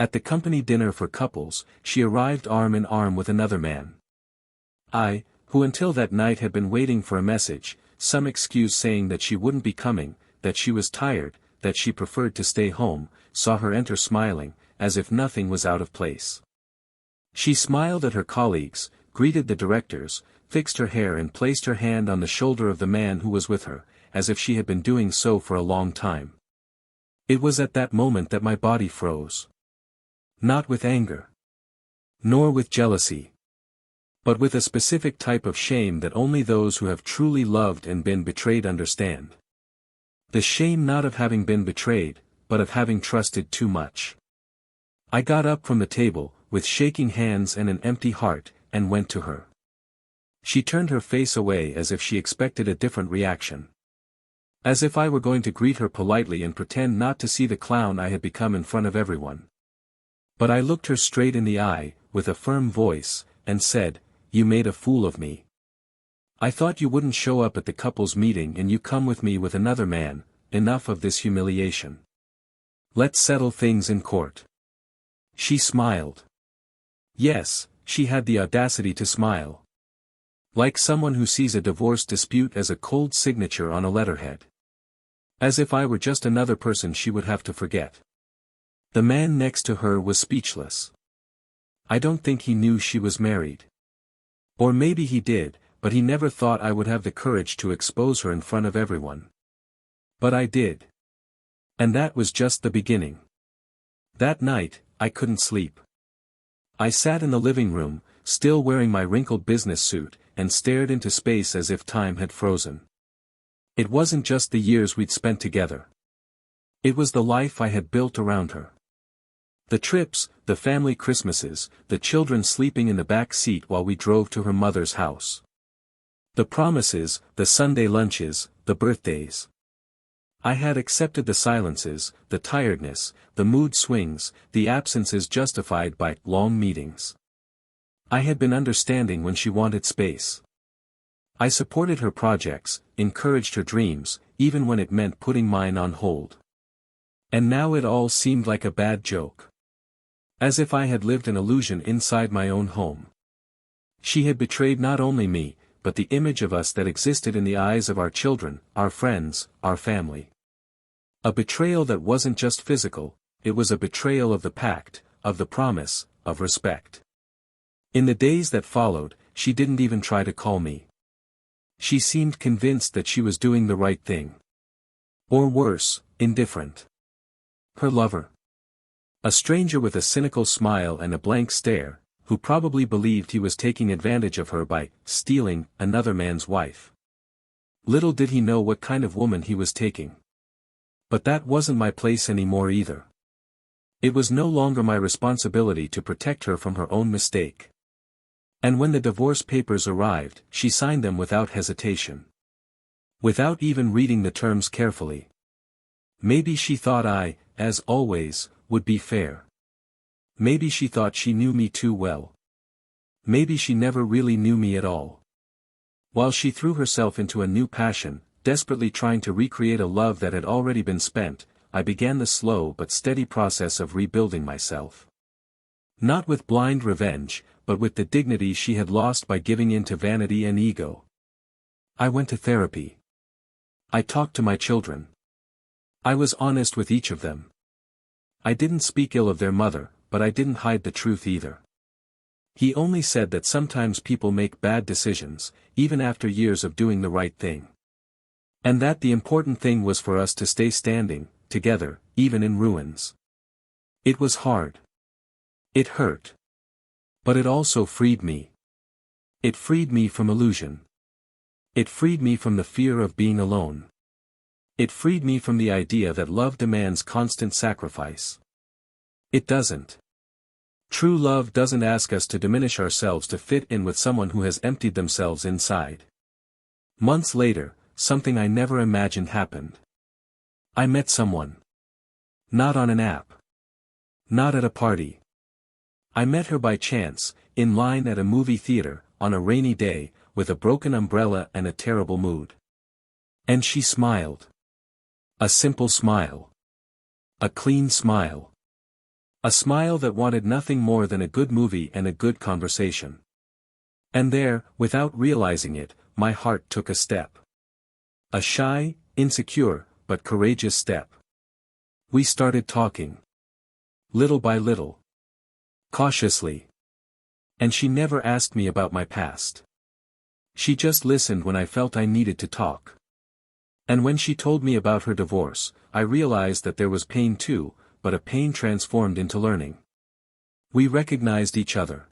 At the company dinner for couples, she arrived arm in arm with another man. I, who until that night had been waiting for a message, some excuse saying that she wouldn't be coming, that she was tired, that she preferred to stay home, saw her enter smiling, as if nothing was out of place. She smiled at her colleagues, greeted the directors, fixed her hair and placed her hand on the shoulder of the man who was with her, as if she had been doing so for a long time. It was at that moment that my body froze. Not with anger. Nor with jealousy. But with a specific type of shame that only those who have truly loved and been betrayed understand. The shame not of having been betrayed, but of having trusted too much. I got up from the table, with shaking hands and an empty heart, and went to her. She turned her face away as if she expected a different reaction. As if I were going to greet her politely and pretend not to see the clown I had become in front of everyone. But I looked her straight in the eye, with a firm voice, and said, "You made a fool of me. I thought you wouldn't show up at the couples meeting and you come with me with another man. Enough of this humiliation. Let's settle things in court." She smiled. Yes, she had the audacity to smile. Like someone who sees a divorce dispute as a cold signature on a letterhead. As if I were just another person she would have to forget. The man next to her was speechless. I don't think he knew she was married. Or maybe he did, but he never thought I would have the courage to expose her in front of everyone. But I did. And that was just the beginning. That night, I couldn't sleep. I sat in the living room, still wearing my wrinkled business suit, and stared into space as if time had frozen. It wasn't just the years we'd spent together. It was the life I had built around her. The trips, the family Christmases, the children sleeping in the back seat while we drove to her mother's house. The promises, the Sunday lunches, the birthdays. I had accepted the silences, the tiredness, the mood swings, the absences justified by long meetings. I had been understanding when she wanted space. I supported her projects, encouraged her dreams, even when it meant putting mine on hold. And now it all seemed like a bad joke. As if I had lived an illusion inside my own home. She had betrayed not only me, but the image of us that existed in the eyes of our children, our friends, our family. A betrayal that wasn't just physical, it was a betrayal of the pact, of the promise, of respect. In the days that followed, she didn't even try to call me. She seemed convinced that she was doing the right thing. Or worse, indifferent. Her lover. A stranger with a cynical smile and a blank stare, who probably believed he was taking advantage of her by stealing another man's wife. Little did he know what kind of woman he was taking. But that wasn't my place anymore either. It was no longer my responsibility to protect her from her own mistake. And when the divorce papers arrived, she signed them without hesitation. Without even reading the terms carefully. Maybe she thought I, as always, would be fair. Maybe she thought she knew me too well. Maybe she never really knew me at all. While she threw herself into a new passion, desperately trying to recreate a love that had already been spent, I began the slow but steady process of rebuilding myself. Not with blind revenge, but with the dignity she had lost by giving in to vanity and ego. I went to therapy. I talked to my children. I was honest with each of them. I didn't speak ill of their mother, but I didn't hide the truth either. He only said that sometimes people make bad decisions, even after years of doing the right thing. And that the important thing was for us to stay standing, together, even in ruins. It was hard. It hurt. But it also freed me. It freed me from illusion. It freed me from the fear of being alone. It freed me from the idea that love demands constant sacrifice. It doesn't. True love doesn't ask us to diminish ourselves to fit in with someone who has emptied themselves inside. Months later, something I never imagined happened. I met someone. Not on an app. Not at a party. I met her by chance, in line at a movie theater, on a rainy day, with a broken umbrella and a terrible mood. And she smiled. A simple smile. A clean smile. A smile that wanted nothing more than a good movie and a good conversation. And there, without realizing it, my heart took a step. A shy, insecure, but courageous step. We started talking. Little by little. Cautiously. And she never asked me about my past. She just listened when I felt I needed to talk. And when she told me about her divorce, I realized that there was pain too, but a pain transformed into learning. We recognized each other.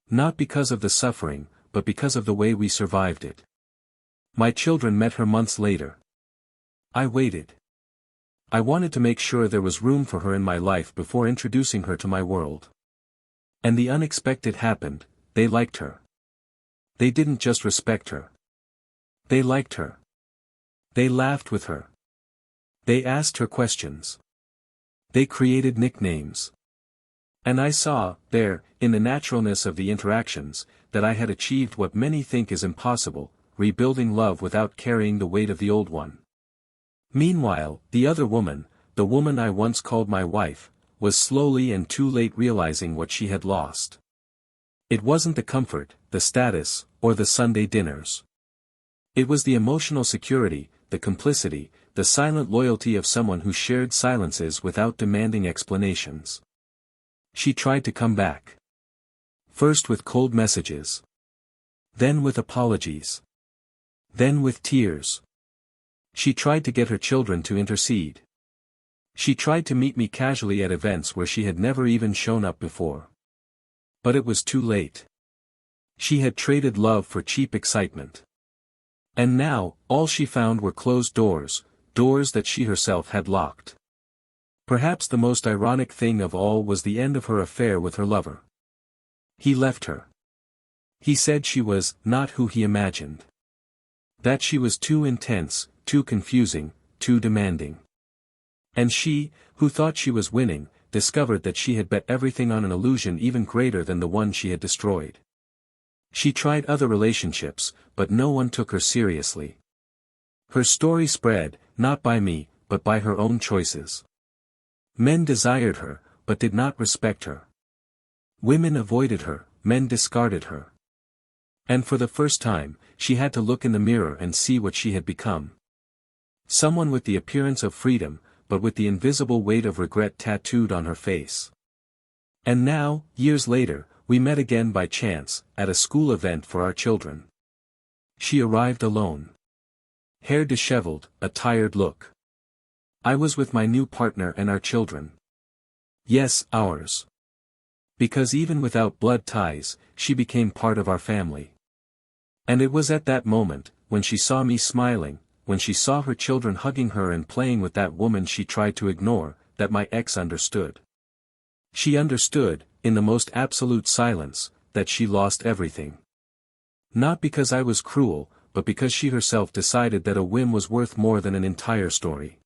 Not because of the suffering, but because of the way we survived it. My children met her months later. I waited. I wanted to make sure there was room for her in my life before introducing her to my world. And the unexpected happened. They liked her. They didn't just respect her. They liked her. They laughed with her. They asked her questions. They created nicknames. And I saw, there, in the naturalness of the interactions, that I had achieved what many think is impossible, rebuilding love without carrying the weight of the old one. Meanwhile, the other woman, the woman I once called my wife, was slowly and too late realizing what she had lost. It wasn't the comfort, the status, or the Sunday dinners. It was the emotional security, the complicity, the silent loyalty of someone who shared silences without demanding explanations. She tried to come back. First with cold messages. Then with apologies. Then with tears. She tried to get her children to intercede. She tried to meet me casually at events where she had never even shown up before. But it was too late. She had traded love for cheap excitement. And now, all she found were closed doors, doors that she herself had locked. Perhaps the most ironic thing of all was the end of her affair with her lover. He left her. He said she was not who he imagined. That she was too intense, too confusing, too demanding. And she, who thought she was winning, discovered that she had bet everything on an illusion even greater than the one she had destroyed. She tried other relationships, but no one took her seriously. Her story spread, not by me, but by her own choices. Men desired her, but did not respect her. Women avoided her, men discarded her. And for the first time, she had to look in the mirror and see what she had become. Someone with the appearance of freedom, but with the invisible weight of regret tattooed on her face. And now, years later, we met again by chance, at a school event for our children. She arrived alone. Hair disheveled, a tired look. I was with my new partner and our children. Yes, ours. Because even without blood ties, she became part of our family. And it was at that moment, when she saw me smiling, when she saw her children hugging her and playing with that woman she tried to ignore, that my ex understood. She understood, in the most absolute silence, that she lost everything. Not because I was cruel, but because she herself decided that a whim was worth more than an entire story.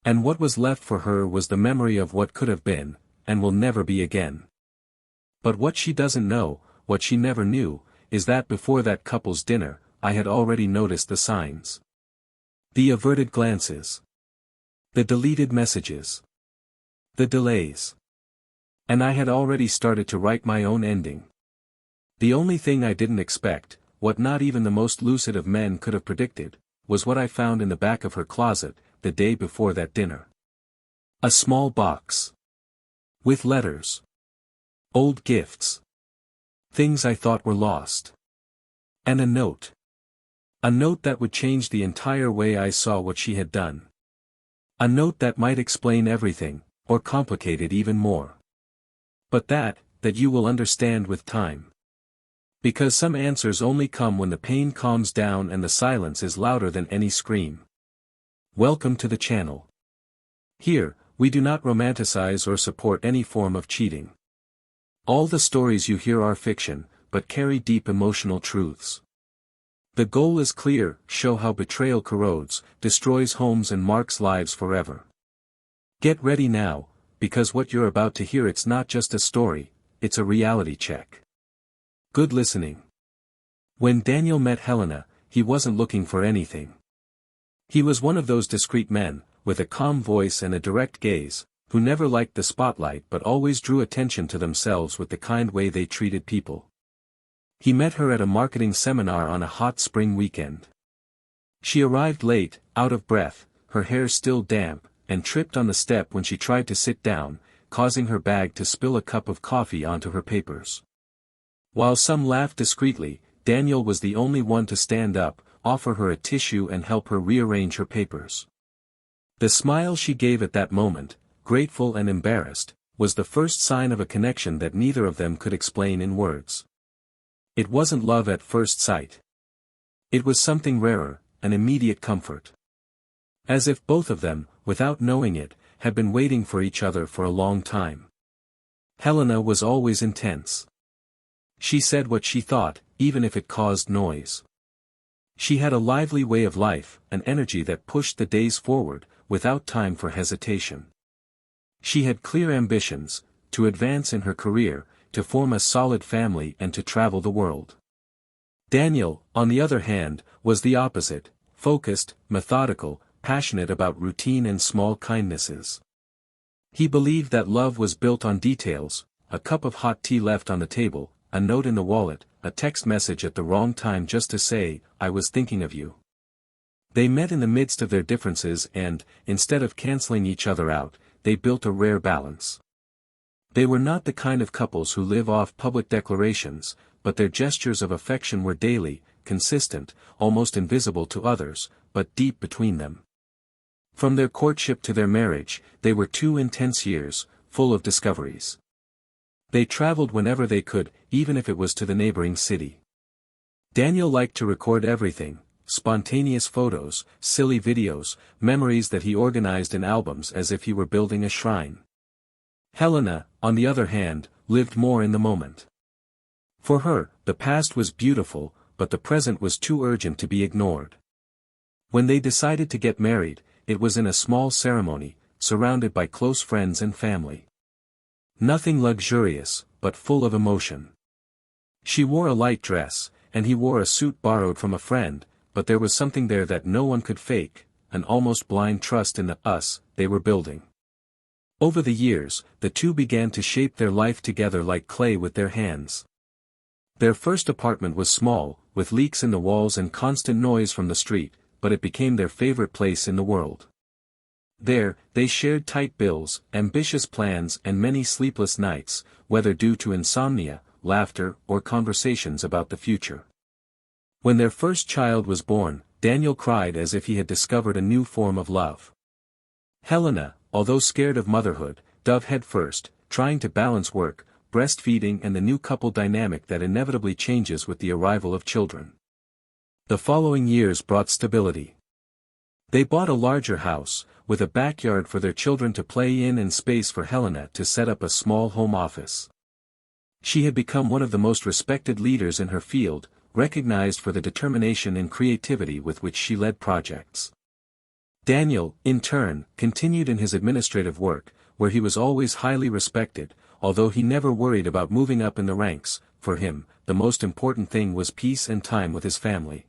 And what was left for her was the memory of what could have been, and will never be again. But what she doesn't know, what she never knew, is that before that couple's dinner, I had already noticed the signs. The averted glances. The deleted messages. The delays. And I had already started to write my own ending. The only thing I didn't expect, what not even the most lucid of men could have predicted, was what I found in the back of her closet, the day before that dinner. A small box. With letters. Old gifts. Things I thought were lost. And a note. A note that would change the entire way I saw what she had done. A note that might explain everything, or complicate it even more. But that you will understand with time. Because some answers only come when the pain calms down and the silence is louder than any scream. Welcome to the channel. Here, we do not romanticize or support any form of cheating. All the stories you hear are fiction, but carry deep emotional truths. The goal is clear: show how betrayal corrodes, destroys homes and marks lives forever. Get ready now, because what you're about to hear, it's not just a story, it's a reality check. Good listening. When Daniel met Helena, he wasn't looking for anything. He was one of those discreet men, with a calm voice and a direct gaze, who never liked the spotlight but always drew attention to themselves with the kind way they treated people. He met her at a marketing seminar on a hot spring weekend. She arrived late, out of breath, her hair still damp, and tripped on the step when she tried to sit down, causing her bag to spill a cup of coffee onto her papers. While some laughed discreetly, Daniel was the only one to stand up, offer her a tissue and help her rearrange her papers. The smile she gave at that moment, grateful and embarrassed, was the first sign of a connection that neither of them could explain in words. It wasn't love at first sight. It was something rarer, an immediate comfort. As if both of them, without knowing it, had been waiting for each other for a long time. Helena was always intense. She said what she thought, even if it caused noise. She had a lively way of life, an energy that pushed the days forward, without time for hesitation. She had clear ambitions, to advance in her career, to form a solid family and to travel the world. Daniel, on the other hand, was the opposite, focused, methodical, passionate about routine and small kindnesses. He believed that love was built on details, a cup of hot tea left on the table, a note in the wallet, a text message at the wrong time just to say, "I was thinking of you." They met in the midst of their differences and, instead of canceling each other out, they built a rare balance. They were not the kind of couples who live off public declarations, but their gestures of affection were daily, consistent, almost invisible to others, but deep between them. From their courtship to their marriage, they were 2 intense years, full of discoveries. They traveled whenever they could, even if it was to the neighboring city. Daniel liked to record everything, spontaneous photos, silly videos, memories that he organized in albums as if he were building a shrine. Helena, on the other hand, lived more in the moment. For her, the past was beautiful, but the present was too urgent to be ignored. When they decided to get married, it was in a small ceremony, surrounded by close friends and family. Nothing luxurious, but full of emotion. She wore a light dress, and he wore a suit borrowed from a friend, but there was something there that no one could fake, an almost blind trust in the us they were building. Over the years, the two began to shape their life together like clay with their hands. Their first apartment was small, with leaks in the walls and constant noise from the street, but it became their favorite place in the world. There, they shared tight bills, ambitious plans and many sleepless nights, whether due to insomnia, laughter, or conversations about the future. When their first child was born, Daniel cried as if he had discovered a new form of love. Helena, although scared of motherhood, dove headfirst, trying to balance work, breastfeeding and the new couple dynamic that inevitably changes with the arrival of children. The following years brought stability. They bought a larger house, with a backyard for their children to play in and space for Helena to set up a small home office. She had become one of the most respected leaders in her field, recognized for the determination and creativity with which she led projects. Daniel, in turn, continued in his administrative work, where he was always highly respected, although he never worried about moving up in the ranks. For him, the most important thing was peace and time with his family.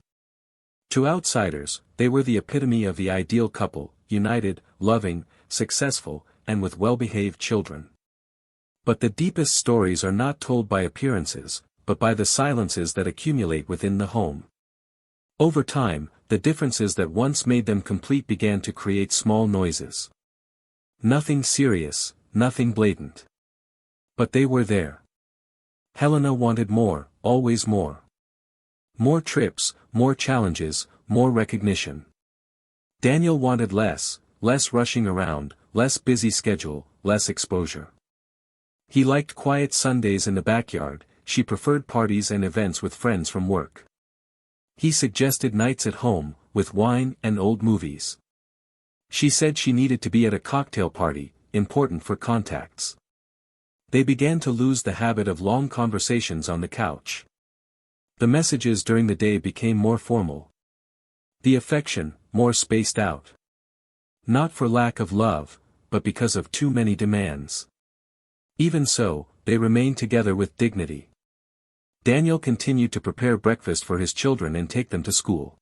To outsiders, they were the epitome of the ideal couple, united, loving, successful, and with well-behaved children. But the deepest stories are not told by appearances, but by the silences that accumulate within the home. Over time, the differences that once made them complete began to create small noises. Nothing serious, nothing blatant. But they were there. Helena wanted more, always more. More trips, more challenges, more recognition. Daniel wanted less rushing around, less busy schedule, less exposure. He liked quiet Sundays in the backyard, she preferred parties and events with friends from work. He suggested nights at home, with wine and old movies. She said she needed to be at a cocktail party, important for contacts. They began to lose the habit of long conversations on the couch. The messages during the day became more formal. The affection, more spaced out. Not for lack of love, but because of too many demands. Even so, they remained together with dignity. Daniel continued to prepare breakfast for his children and take them to school.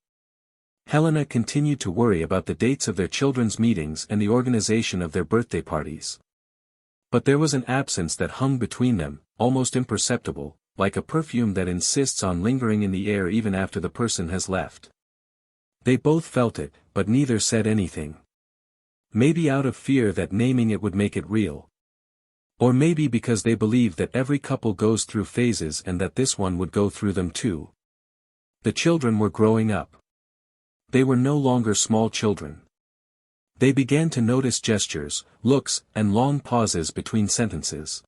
Helena continued to worry about the dates of their children's meetings and the organization of their birthday parties. But there was an absence that hung between them, almost imperceptible, like a perfume that insists on lingering in the air even after the person has left. They both felt it, but neither said anything. Maybe out of fear that naming it would make it real. Or maybe because they believed that every couple goes through phases and that this one would go through them too. The children were growing up. They were no longer small children. They began to notice gestures, looks, and long pauses between sentences.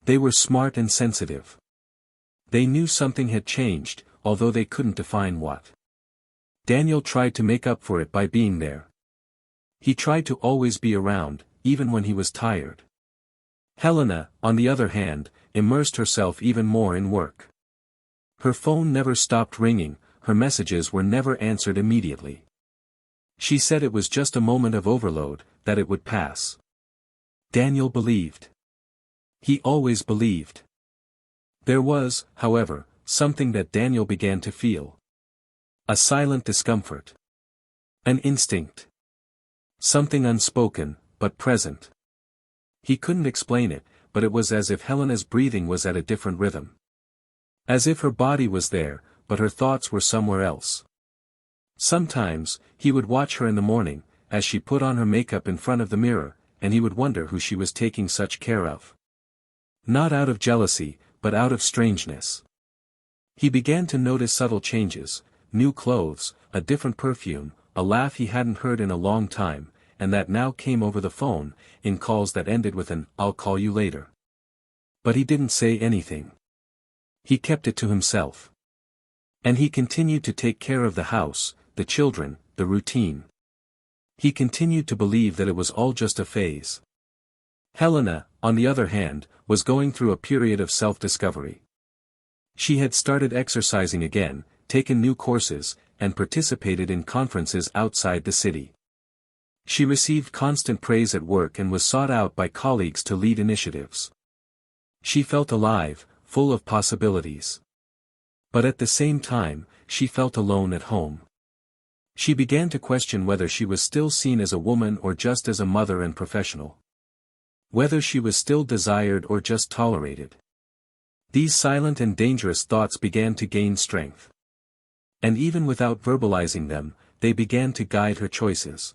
They were smart and sensitive. They knew something had changed, although they couldn't define what. Daniel tried to make up for it by being there. He tried to always be around, even when he was tired. Helena, on the other hand, immersed herself even more in work. Her phone never stopped ringing, her messages were never answered immediately. She said it was just a moment of overload, that it would pass. Daniel believed. He always believed. There was, however, something that Daniel began to feel. A silent discomfort. An instinct. Something unspoken, but present. He couldn't explain it, but it was as if Helena's breathing was at a different rhythm. As if her body was there, but her thoughts were somewhere else. Sometimes, he would watch her in the morning, as she put on her makeup in front of the mirror, and he would wonder who she was taking such care of. Not out of jealousy, but out of strangeness. He began to notice subtle changes, new clothes, a different perfume, a laugh he hadn't heard in a long time, and that now came over the phone, in calls that ended with an "I'll call you later." But he didn't say anything. He kept it to himself. And he continued to take care of the house, the children, the routine. He continued to believe that it was all just a phase. Helena, on the other hand, was going through a period of self-discovery. She had started exercising again, taken new courses, and participated in conferences outside the city. She received constant praise at work and was sought out by colleagues to lead initiatives. She felt alive, full of possibilities. But at the same time, she felt alone at home. She began to question whether she was still seen as a woman or just as a mother and professional. Whether she was still desired or just tolerated. These silent and dangerous thoughts began to gain strength. And even without verbalizing them, they began to guide her choices.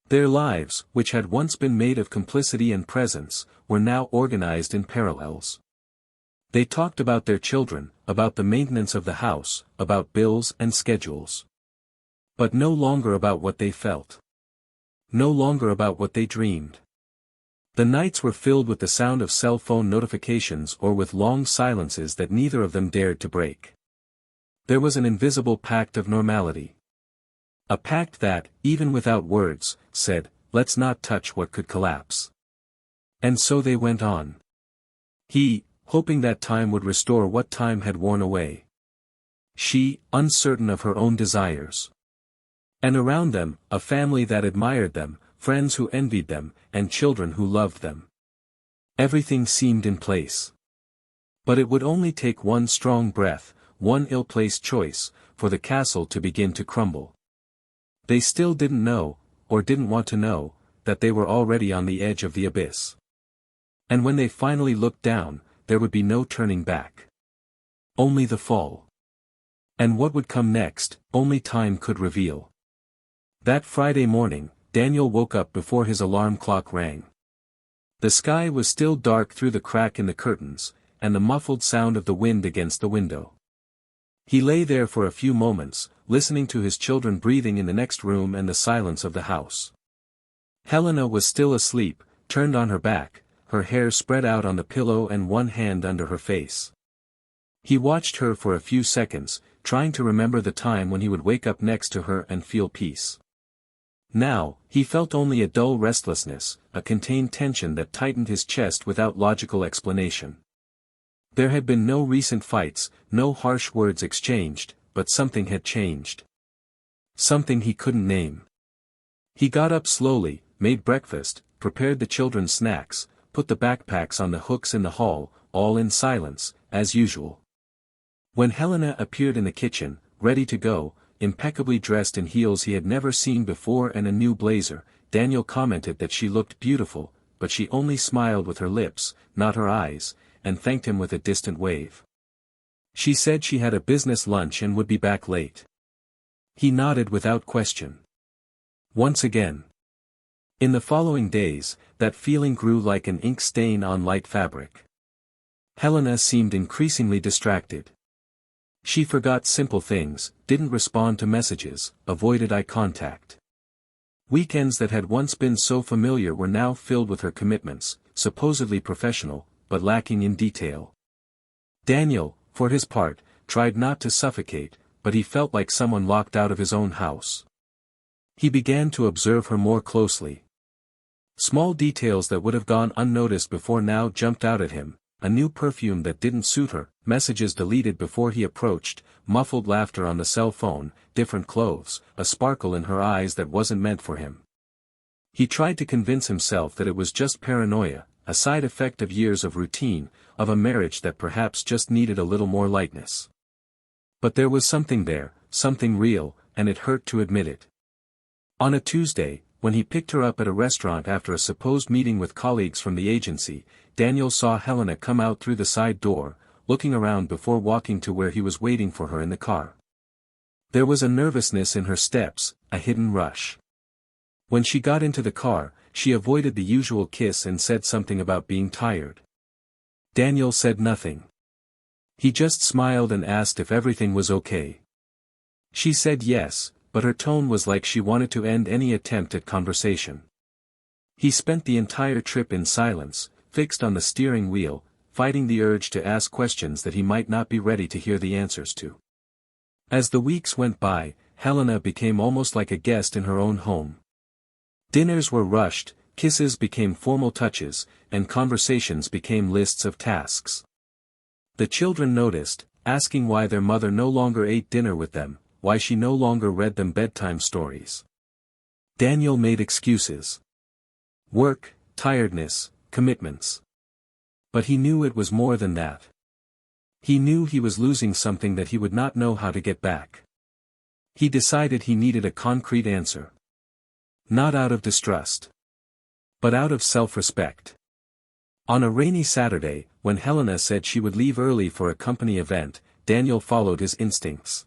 Their lives, which had once been made of complicity and presence, were now organized in parallels. They talked about their children, about the maintenance of the house, about bills and schedules. But no longer about what they felt. No longer about what they dreamed. The nights were filled with the sound of cell phone notifications or with long silences that neither of them dared to break. There was an invisible pact of normality. A pact that, even without words, said, "Let's not touch what could collapse." And so they went on. He, hoping that time would restore what time had worn away. She, uncertain of her own desires. And around them, a family that admired them, friends who envied them, and children who loved them. Everything seemed in place. But it would only take one strong breath, one ill-placed choice, for the castle to begin to crumble. They still didn't know, or didn't want to know, that they were already on the edge of the abyss. And when they finally looked down, there would be no turning back. Only the fall. And what would come next, only time could reveal. That Friday morning, Daniel woke up before his alarm clock rang. The sky was still dark through the crack in the curtains, and the muffled sound of the wind against the window. He lay there for a few moments, listening to his children breathing in the next room and the silence of the house. Helena was still asleep, turned on her back, her hair spread out on the pillow and one hand under her face. He watched her for a few seconds, trying to remember the time when he would wake up next to her and feel peace. Now, he felt only a dull restlessness, a contained tension that tightened his chest without logical explanation. There had been no recent fights, no harsh words exchanged, but something had changed. Something he couldn't name. He got up slowly, made breakfast, prepared the children's snacks, put the backpacks on the hooks in the hall, all in silence, as usual. When Helena appeared in the kitchen, ready to go, impeccably dressed in heels he had never seen before and a new blazer, Daniel commented that she looked beautiful, but she only smiled with her lips, not her eyes, and thanked him with a distant wave. She said she had a business lunch and would be back late. He nodded without question. Once again. In the following days, that feeling grew like an ink stain on light fabric. Helena seemed increasingly distracted. She forgot simple things, didn't respond to messages, avoided eye contact. Weekends that had once been so familiar were now filled with her commitments, supposedly professional, but lacking in detail. Daniel, for his part, tried not to suffocate, but he felt like someone locked out of his own house. He began to observe her more closely. Small details that would have gone unnoticed before now jumped out at him, a new perfume that didn't suit her, messages deleted before he approached, muffled laughter on the cell phone, different clothes, a sparkle in her eyes that wasn't meant for him. He tried to convince himself that it was just paranoia, a side effect of years of routine, of a marriage that perhaps just needed a little more lightness. But there was something there, something real, and it hurt to admit it. On a Tuesday, when he picked her up at a restaurant after a supposed meeting with colleagues from the agency, Daniel saw Helena come out through the side door, looking around before walking to where he was waiting for her in the car. There was a nervousness in her steps, a hidden rush. When she got into the car, she avoided the usual kiss and said something about being tired. Daniel said nothing. He just smiled and asked if everything was okay. She said yes, but her tone was like she wanted to end any attempt at conversation. He spent the entire trip in silence, fixed on the steering wheel, fighting the urge to ask questions that he might not be ready to hear the answers to. As the weeks went by, Helena became almost like a guest in her own home. Dinners were rushed, kisses became formal touches, and conversations became lists of tasks. The children noticed, asking why their mother no longer ate dinner with them, why she no longer read them bedtime stories. Daniel made excuses. Work, tiredness, commitments. But he knew it was more than that. He knew he was losing something that he would not know how to get back. He decided he needed a concrete answer. Not out of distrust, but out of self-respect. On a rainy Saturday, when Helena said she would leave early for a company event, Daniel followed his instincts.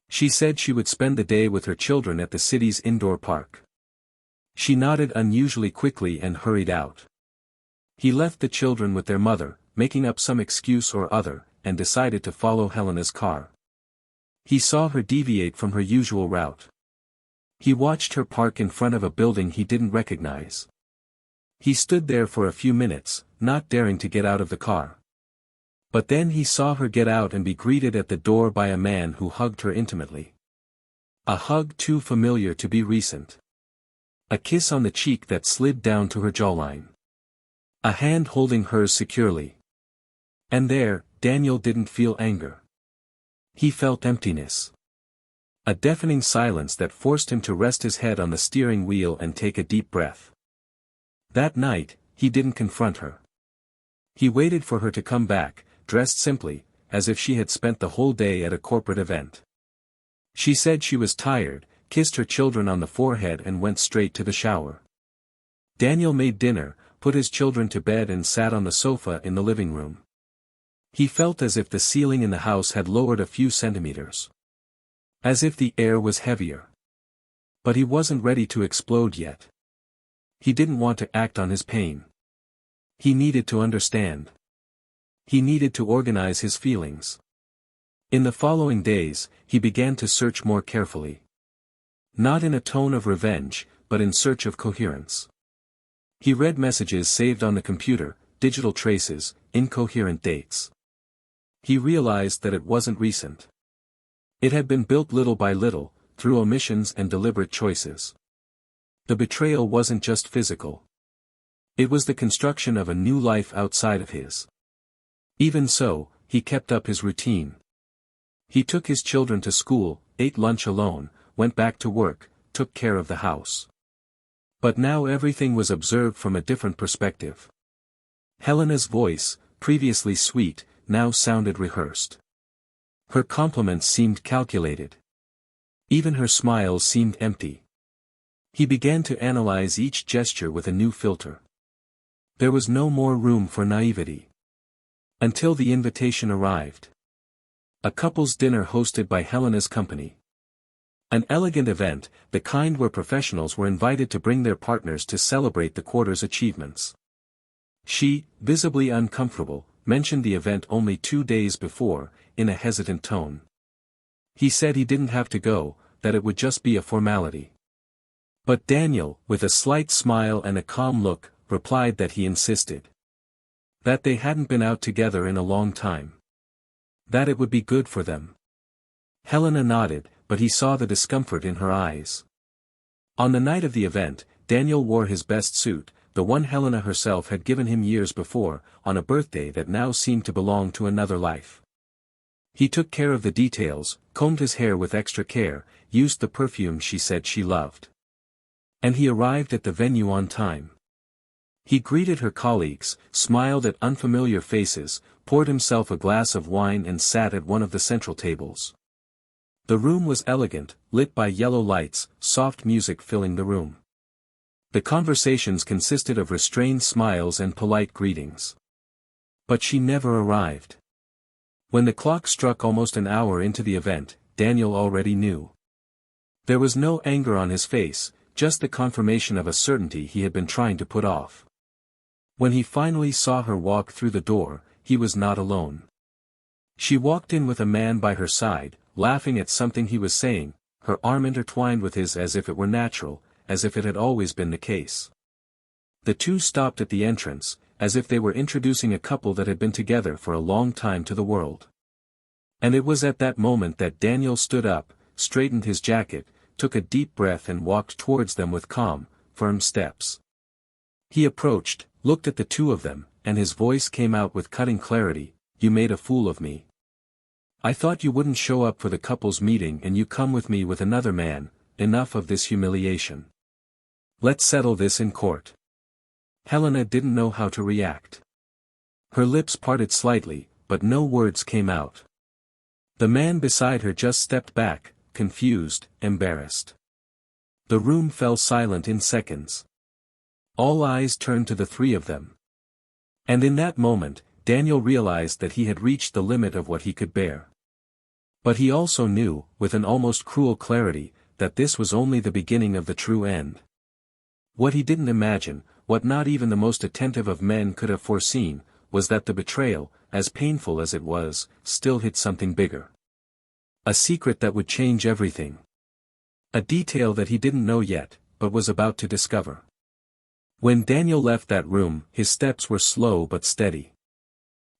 She said she would spend the day with her children at the city's indoor park. She nodded unusually quickly and hurried out. He left the children with their mother, making up some excuse or other, and decided to follow Helena's car. He saw her deviate from her usual route. He watched her park in front of a building he didn't recognize. He stood there for a few minutes, not daring to get out of the car. But then he saw her get out and be greeted at the door by a man who hugged her intimately. A hug too familiar to be recent. A kiss on the cheek that slid down to her jawline. A hand holding hers securely. And there, Daniel didn't feel anger. He felt emptiness. A deafening silence that forced him to rest his head on the steering wheel and take a deep breath. That night, he didn't confront her. He waited for her to come back, dressed simply, as if she had spent the whole day at a corporate event. She said she was tired, kissed her children on the forehead and went straight to the shower. Daniel made dinner, put his children to bed and sat on the sofa in the living room. He felt as if the ceiling in the house had lowered a few centimeters. As if the air was heavier. But he wasn't ready to explode yet. He didn't want to act on his pain. He needed to understand. He needed to organize his feelings. In the following days, he began to search more carefully. Not in a tone of revenge, but in search of coherence. He read messages saved on the computer, digital traces, incoherent dates. He realized that it wasn't recent. It had been built little by little, through omissions and deliberate choices. The betrayal wasn't just physical. It was the construction of a new life outside of his. Even so, he kept up his routine. He took his children to school, ate lunch alone, went back to work, took care of the house. But now everything was observed from a different perspective. Helena's voice, previously sweet, now sounded rehearsed. Her compliments seemed calculated. Even her smiles seemed empty. He began to analyze each gesture with a new filter. There was no more room for naivety. Until the invitation arrived. A couple's dinner hosted by Helena's company. An elegant event, the kind where professionals were invited to bring their partners to celebrate the quarter's achievements. She, visibly uncomfortable, mentioned the event only 2 days before, in a hesitant tone. He said he didn't have to go, that it would just be a formality. But Daniel, with a slight smile and a calm look, replied that he insisted. That they hadn't been out together in a long time. That it would be good for them. Helena nodded, but he saw the discomfort in her eyes. On the night of the event, Daniel wore his best suit, the one Helena herself had given him years before, on a birthday that now seemed to belong to another life. He took care of the details, combed his hair with extra care, used the perfume she said she loved. And he arrived at the venue on time. He greeted her colleagues, smiled at unfamiliar faces, poured himself a glass of wine and sat at one of the central tables. The room was elegant, lit by yellow lights, soft music filling the room. The conversations consisted of restrained smiles and polite greetings. But she never arrived. When the clock struck almost an hour into the event, Daniel already knew. There was no anger on his face, just the confirmation of a certainty he had been trying to put off. When he finally saw her walk through the door, he was not alone. She walked in with a man by her side, laughing at something he was saying, her arm intertwined with his as if it were natural, as if it had always been the case. The two stopped at the entrance, as if they were introducing a couple that had been together for a long time to the world. And it was at that moment that Daniel stood up, straightened his jacket, took a deep breath and walked towards them with calm, firm steps. He approached, looked at the two of them, and his voice came out with cutting clarity, "You made a fool of me. I thought you wouldn't show up for the couple's meeting and you come with me with another man, enough of this humiliation. Let's settle this in court." Helena didn't know how to react. Her lips parted slightly, but no words came out. The man beside her just stepped back, confused, embarrassed. The room fell silent in seconds. All eyes turned to the three of them. And in that moment, Daniel realized that he had reached the limit of what he could bear. But he also knew, with an almost cruel clarity, that this was only the beginning of the true end. What he didn't imagine, what not even the most attentive of men could have foreseen, was that the betrayal, as painful as it was, still hid something bigger. A secret that would change everything. A detail that he didn't know yet, but was about to discover. When Daniel left that room, his steps were slow but steady.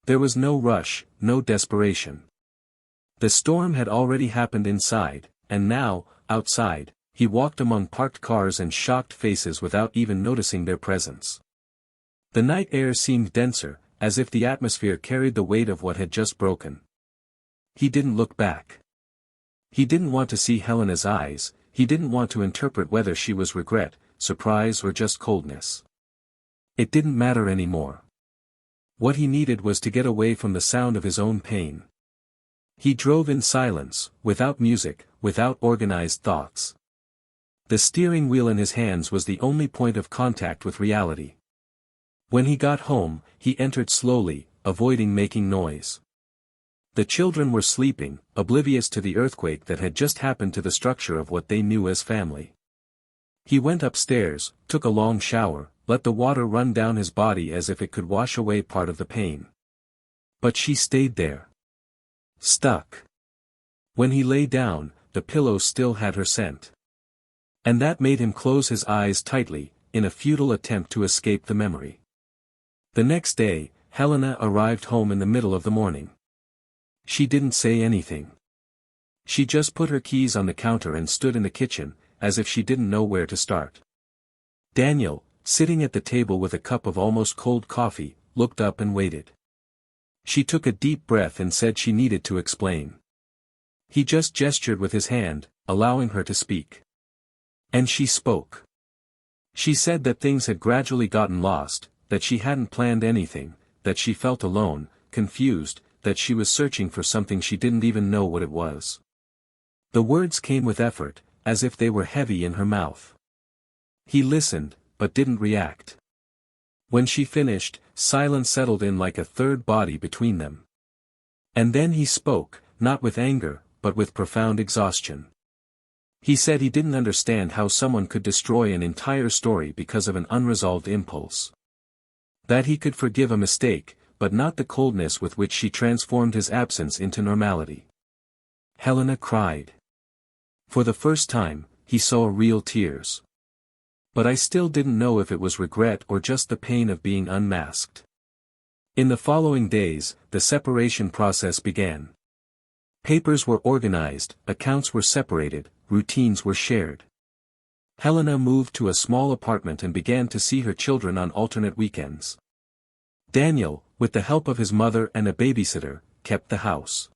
There was no rush, no desperation. The storm had already happened inside, and now, outside, he walked among parked cars and shocked faces without even noticing their presence. The night air seemed denser, as if the atmosphere carried the weight of what had just broken. He didn't look back. He didn't want to see Helena's eyes, he didn't want to interpret whether she was regret, surprise or just coldness. It didn't matter anymore. What he needed was to get away from the sound of his own pain. He drove in silence, without music, without organized thoughts. The steering wheel in his hands was the only point of contact with reality. When he got home, he entered slowly, avoiding making noise. The children were sleeping, oblivious to the earthquake that had just happened to the structure of what they knew as family. He went upstairs, took a long shower, let the water run down his body as if it could wash away part of the pain. But she stayed there. Stuck. When he lay down, the pillow still had her scent. And that made him close his eyes tightly, in a futile attempt to escape the memory. The next day, Helena arrived home in the middle of the morning. She didn't say anything. She just put her keys on the counter and stood in the kitchen, as if she didn't know where to start. Daniel, sitting at the table with a cup of almost cold coffee, looked up and waited. She took a deep breath and said she needed to explain. He just gestured with his hand, allowing her to speak. And she spoke. She said that things had gradually gotten lost, that she hadn't planned anything, that she felt alone, confused, that she was searching for something she didn't even know what it was. The words came with effort, as if they were heavy in her mouth. He listened, but didn't react. When she finished, silence settled in like a third body between them. And then he spoke, not with anger, but with profound exhaustion. He said he didn't understand how someone could destroy an entire story because of an unresolved impulse. That he could forgive a mistake, but not the coldness with which she transformed his absence into normality. Helena cried. For the first time, he saw real tears. But I still didn't know if it was regret or just the pain of being unmasked. In the following days, the separation process began. Papers were organized, accounts were separated, routines were shared. Helena moved to a small apartment and began to see her children on alternate weekends. Daniel, with the help of his mother and a babysitter, kept the house.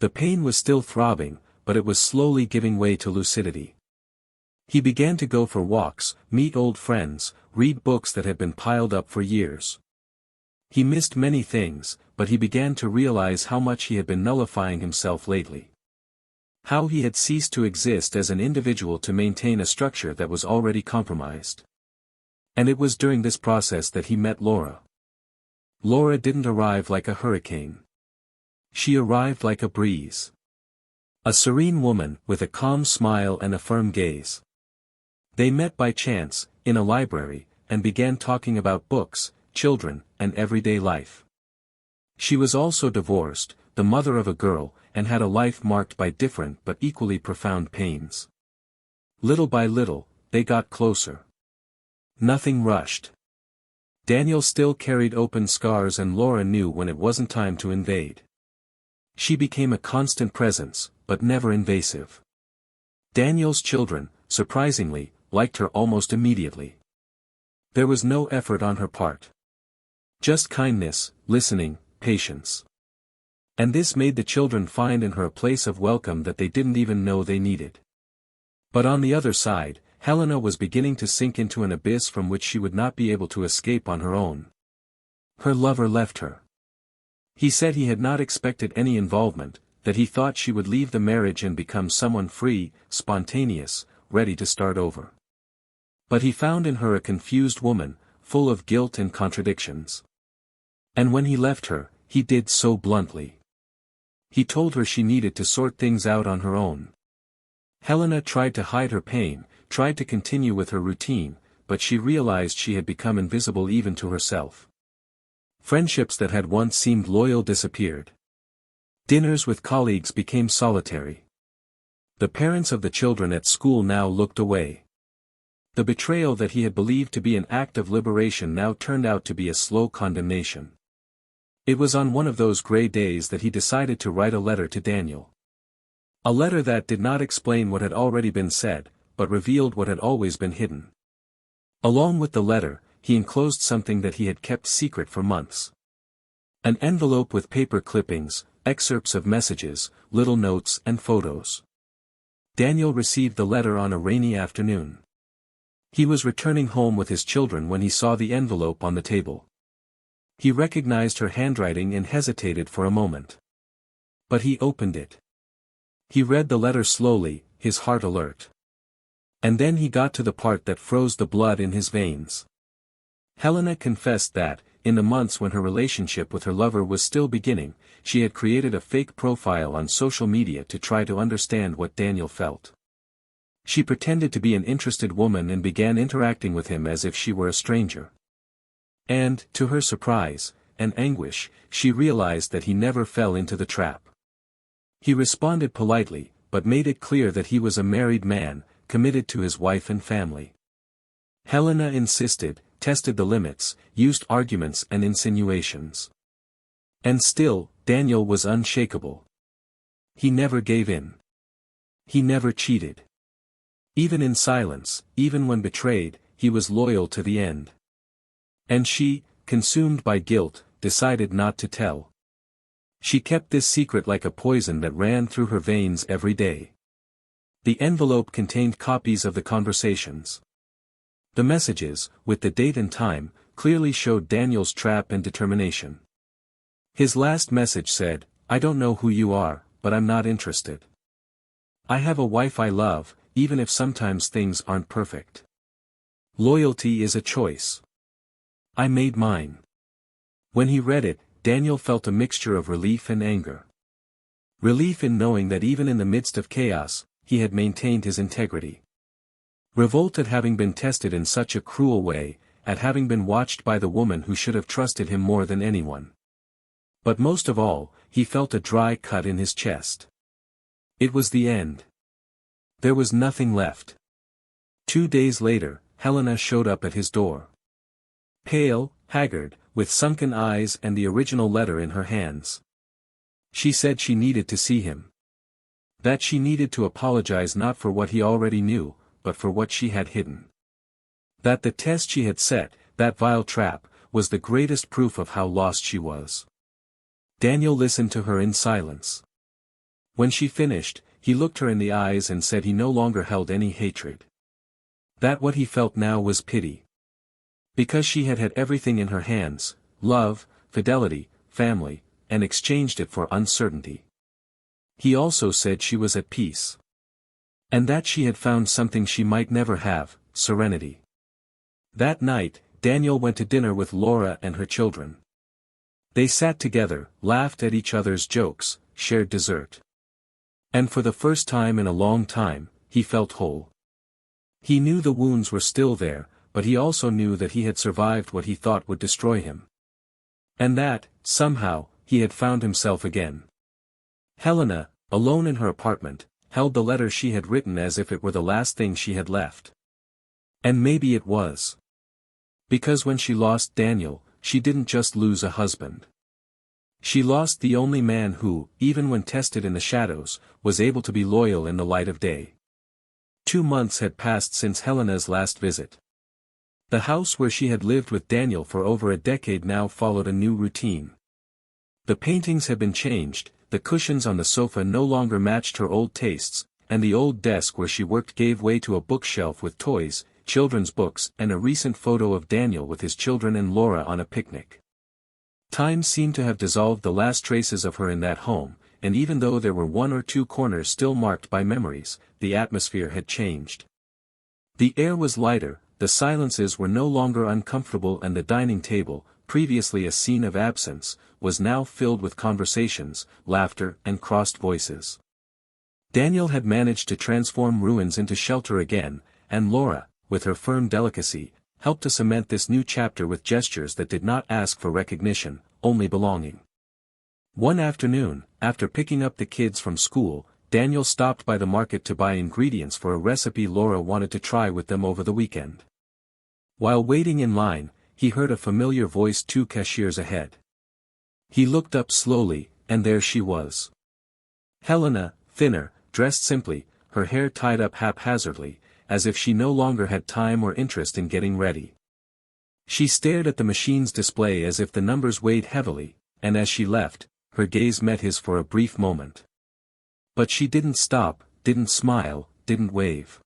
The pain was still throbbing, but it was slowly giving way to lucidity. He began to go for walks, meet old friends, read books that had been piled up for years. He missed many things, but he began to realize how much he had been nullifying himself lately. How he had ceased to exist as an individual to maintain a structure that was already compromised. And it was during this process that he met Laura. Laura didn't arrive like a hurricane. She arrived like a breeze. A serene woman, with a calm smile and a firm gaze. They met by chance, in a library, and began talking about books, children, and everyday life. She was also divorced, the mother of a girl, and had a life marked by different but equally profound pains. Little by little, they got closer. Nothing rushed. Daniel still carried open scars and Laura knew when it wasn't time to invade. She became a constant presence, but never invasive. Daniel's children, surprisingly, liked her almost immediately. There was no effort on her part. Just kindness, listening, patience. And this made the children find in her a place of welcome that they didn't even know they needed. But on the other side, Helena was beginning to sink into an abyss from which she would not be able to escape on her own. Her lover left her. He said he had not expected any involvement, that he thought she would leave the marriage and become someone free, spontaneous, ready to start over. But he found in her a confused woman, full of guilt and contradictions. And when he left her, he did so bluntly. He told her she needed to sort things out on her own. Helena tried to hide her pain, tried to continue with her routine, but she realized she had become invisible even to herself. Friendships that had once seemed loyal disappeared. Dinners with colleagues became solitary. The parents of the children at school now looked away. The betrayal that he had believed to be an act of liberation now turned out to be a slow condemnation. It was on one of those gray days that he decided to write a letter to Daniel. A letter that did not explain what had already been said, but revealed what had always been hidden. Along with the letter, he enclosed something that he had kept secret for months. An envelope with paper clippings, excerpts of messages, little notes and photos. Daniel received the letter on a rainy afternoon. He was returning home with his children when he saw the envelope on the table. He recognized her handwriting and hesitated for a moment. But he opened it. He read the letter slowly, his heart alert. And then he got to the part that froze the blood in his veins. Helena confessed that, in the months when her relationship with her lover was still beginning, she had created a fake profile on social media to try to understand what Daniel felt. She pretended to be an interested woman and began interacting with him as if she were a stranger. And, to her surprise, and anguish, she realized that he never fell into the trap. He responded politely, but made it clear that he was a married man, committed to his wife and family. Helena insisted, tested the limits, used arguments and insinuations. And still, Daniel was unshakable. He never gave in. He never cheated. Even in silence, even when betrayed, he was loyal to the end. And she, consumed by guilt, decided not to tell. She kept this secret like a poison that ran through her veins every day. The envelope contained copies of the conversations. The messages, with the date and time, clearly showed Daniel's trap and determination. His last message said, "I don't know who you are, but I'm not interested. I have a wife I love, even if sometimes things aren't perfect. Loyalty is a choice. I made mine. When he read it, Daniel felt a mixture of relief and anger. Relief in knowing that even in the midst of chaos, he had maintained his integrity. Revolt at having been tested in such a cruel way, at having been watched by the woman who should have trusted him more than anyone. But most of all, he felt a dry cut in his chest. It was the end. There was nothing left. 2 days later, Helena showed up at his door. Pale, haggard, with sunken eyes and the original letter in her hands. She said she needed to see him. That she needed to apologize not for what he already knew, but for what she had hidden. That the test she had set, that vile trap, was the greatest proof of how lost she was. Daniel listened to her in silence. When she finished, he looked her in the eyes and said he no longer held any hatred. That what he felt now was pity. Because she had had everything in her hands, love, fidelity, family, and exchanged it for uncertainty. He also said she was at peace. And that she had found something she might never have, serenity. That night, Daniel went to dinner with Laura and her children. They sat together, laughed at each other's jokes, shared dessert. And for the first time in a long time, he felt whole. He knew the wounds were still there, but he also knew that he had survived what he thought would destroy him. And that, somehow, he had found himself again. Helena, alone in her apartment, held the letter she had written as if it were the last thing she had left. And maybe it was. Because when she lost Daniel, she didn't just lose a husband. She lost the only man who, even when tested in the shadows, was able to be loyal in the light of day. 2 months had passed since Helena's last visit. The house where she had lived with Daniel for over a decade now followed a new routine. The paintings had been changed, the cushions on the sofa no longer matched her old tastes, and the old desk where she worked gave way to a bookshelf with toys, children's books and a recent photo of Daniel with his children and Laura on a picnic. Time seemed to have dissolved the last traces of her in that home, and even though there were 1 or 2 corners still marked by memories, the atmosphere had changed. The air was lighter, the silences were no longer uncomfortable and the dining table, previously a scene of absence, was now filled with conversations, laughter and crossed voices. Daniel had managed to transform ruins into shelter again, and Laura, with her firm delicacy, helped to cement this new chapter with gestures that did not ask for recognition, only belonging. One afternoon, after picking up the kids from school, Daniel stopped by the market to buy ingredients for a recipe Laura wanted to try with them over the weekend. While waiting in line, he heard a familiar voice 2 cashiers ahead. He looked up slowly, and there she was. Helena, thinner, dressed simply, her hair tied up haphazardly, as if she no longer had time or interest in getting ready. She stared at the machine's display as if the numbers weighed heavily, and as she left, her gaze met his for a brief moment. But she didn't stop, didn't smile, didn't wave.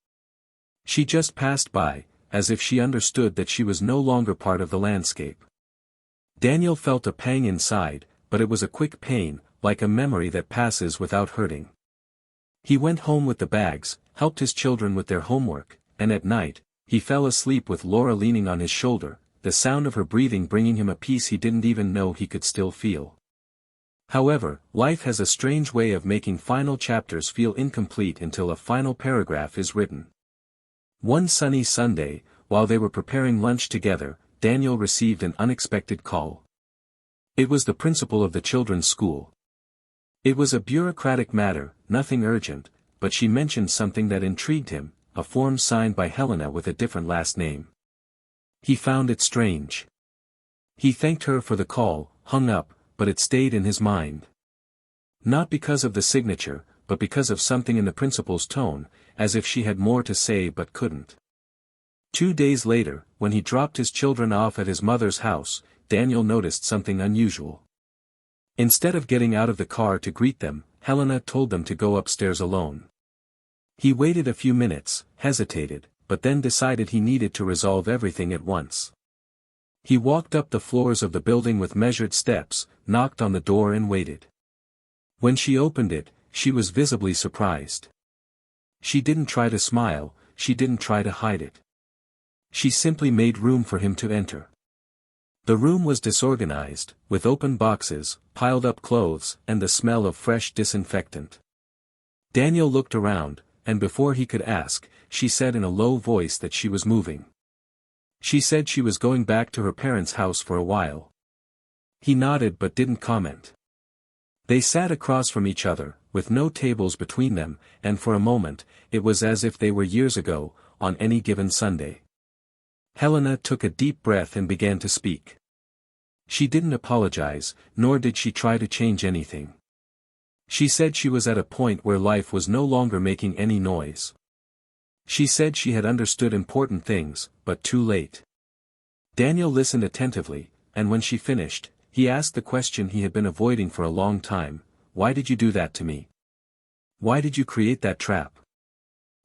She just passed by, as if she understood that she was no longer part of the landscape. Daniel felt a pang inside, but it was a quick pain, like a memory that passes without hurting. He went home with the bags, helped his children with their homework, and at night, he fell asleep with Laura leaning on his shoulder, the sound of her breathing bringing him a peace he didn't even know he could still feel. However, life has a strange way of making final chapters feel incomplete until a final paragraph is written. One sunny Sunday, while they were preparing lunch together, Daniel received an unexpected call. It was the principal of the children's school. It was a bureaucratic matter, nothing urgent, but she mentioned something that intrigued him, a form signed by Helena with a different last name. He found it strange. He thanked her for the call, hung up, but it stayed in his mind. Not because of the signature, but because of something in the principal's tone, as if she had more to say but couldn't. 2 days later, when he dropped his children off at his mother's house, Daniel noticed something unusual. Instead of getting out of the car to greet them, Helena told them to go upstairs alone. He waited a few minutes, hesitated, but then decided he needed to resolve everything at once. He walked up the floors of the building with measured steps, knocked on the door and waited. When she opened it, she was visibly surprised. She didn't try to smile, she didn't try to hide it. She simply made room for him to enter. The room was disorganized, with open boxes, piled up clothes, and the smell of fresh disinfectant. Daniel looked around, and before he could ask, she said in a low voice that she was moving. She said she was going back to her parents' house for a while. He nodded but didn't comment. They sat across from each other, with no tables between them, and for a moment, it was as if they were years ago, on any given Sunday. Helena took a deep breath and began to speak. She didn't apologize, nor did she try to change anything. She said she was at a point where life was no longer making any noise. She said she had understood important things, but too late. Daniel listened attentively, and when she finished, he asked the question he had been avoiding for a long time: "Why did you do that to me? Why did you create that trap?"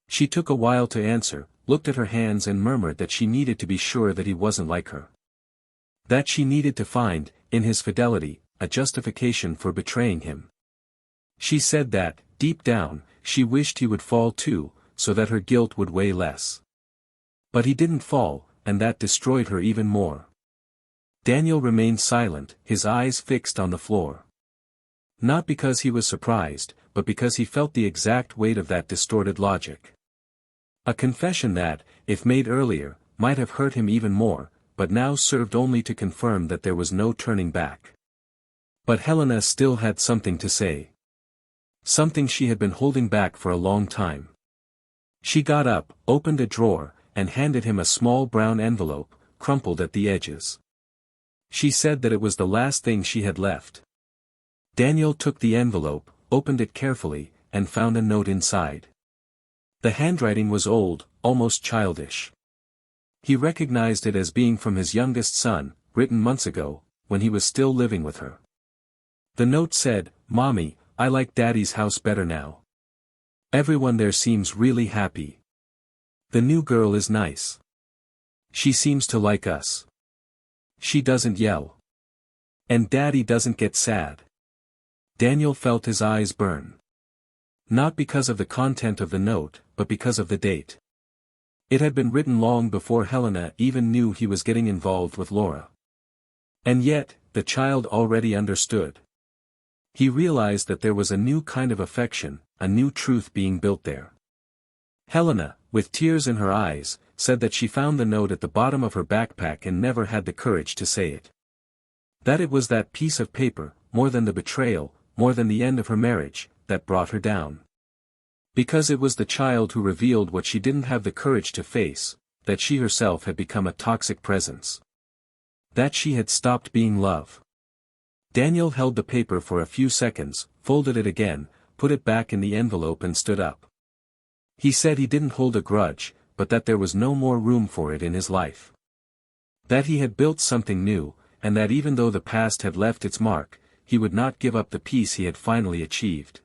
She took a while to answer, looked at her hands and murmured that she needed to be sure that he wasn't like her. That she needed to find, in his fidelity, a justification for betraying him. She said that, deep down, she wished he would fall too, so that her guilt would weigh less. But he didn't fall, and that destroyed her even more. Daniel remained silent, his eyes fixed on the floor. Not because he was surprised, but because he felt the exact weight of that distorted logic. A confession that, if made earlier, might have hurt him even more, but now served only to confirm that there was no turning back. But Helena still had something to say. Something she had been holding back for a long time. She got up, opened a drawer, and handed him a small brown envelope, crumpled at the edges. She said that it was the last thing she had left. Daniel took the envelope, opened it carefully, and found a note inside. The handwriting was old, almost childish. He recognized it as being from his youngest son, written months ago, when he was still living with her. The note said, "Mommy, I like Daddy's house better now. Everyone there seems really happy. The new girl is nice. She seems to like us. She doesn't yell. And Daddy doesn't get sad." Daniel felt his eyes burn. Not because of the content of the note, but because of the date. It had been written long before Helena even knew he was getting involved with Laura. And yet, the child already understood. He realized that there was a new kind of affection, a new truth being built there. Helena, with tears in her eyes, said that she found the note at the bottom of her backpack and never had the courage to say it. That it was that piece of paper, more than the betrayal, more than the end of her marriage, that brought her down. Because it was the child who revealed what she didn't have the courage to face, that she herself had become a toxic presence. That she had stopped being love. Daniel held the paper for a few seconds, folded it again, put it back in the envelope and stood up. He said he didn't hold a grudge, but that there was no more room for it in his life. That he had built something new, and that even though the past had left its mark, he would not give up the peace he had finally achieved.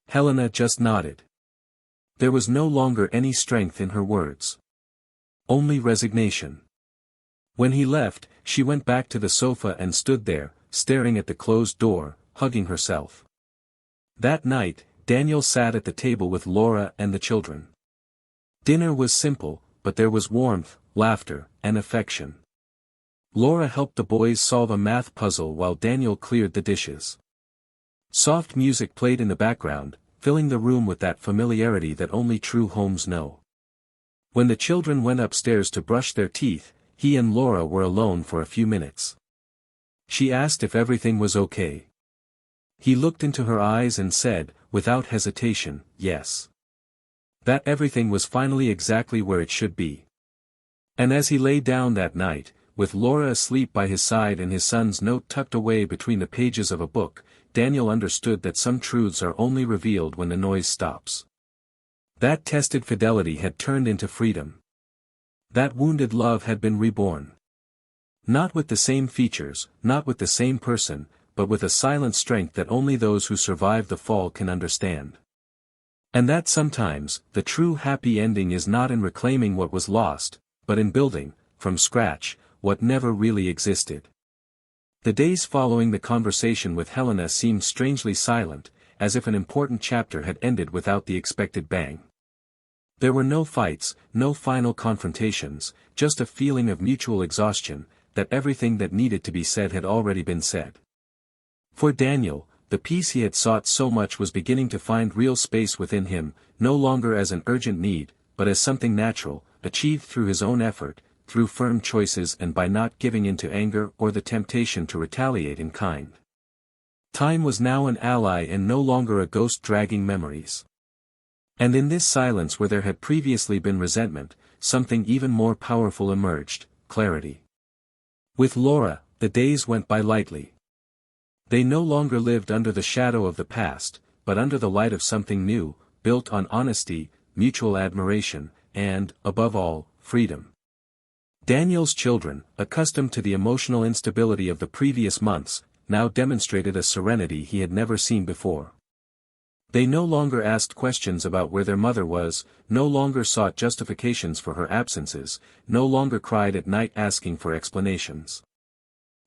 Helena just nodded. There was no longer any strength in her words. Only resignation. When he left, she went back to the sofa and stood there, staring at the closed door, hugging herself. That night, Daniel sat at the table with Laura and the children. Dinner was simple, but there was warmth, laughter, and affection. Laura helped the boys solve a math puzzle while Daniel cleared the dishes. Soft music played in the background, filling the room with that familiarity that only true homes know. When the children went upstairs to brush their teeth, he and Laura were alone for a few minutes. She asked if everything was okay. He looked into her eyes and said, without hesitation, yes. That everything was finally exactly where it should be. And as he lay down that night, with Laura asleep by his side and his son's note tucked away between the pages of a book, Daniel understood that some truths are only revealed when the noise stops. That tested fidelity had turned into freedom. That wounded love had been reborn. Not with the same features, not with the same person, but with a silent strength that only those who survive the fall can understand. And that sometimes, the true happy ending is not in reclaiming what was lost, but in building, from scratch, what never really existed. The days following the conversation with Helena seemed strangely silent, as if an important chapter had ended without the expected bang. There were no fights, no final confrontations, just a feeling of mutual exhaustion, that everything that needed to be said had already been said. For Daniel, the peace he had sought so much was beginning to find real space within him, no longer as an urgent need, but as something natural, achieved through his own effort, through firm choices and by not giving in to anger or the temptation to retaliate in kind. Time was now an ally and no longer a ghost dragging memories. And in this silence where there had previously been resentment, something even more powerful emerged: clarity. With Laura, the days went by lightly. They no longer lived under the shadow of the past, but under the light of something new, built on honesty, mutual admiration, and, above all, freedom. Daniel's children, accustomed to the emotional instability of the previous months, now demonstrated a serenity he had never seen before. They no longer asked questions about where their mother was, no longer sought justifications for her absences, no longer cried at night asking for explanations.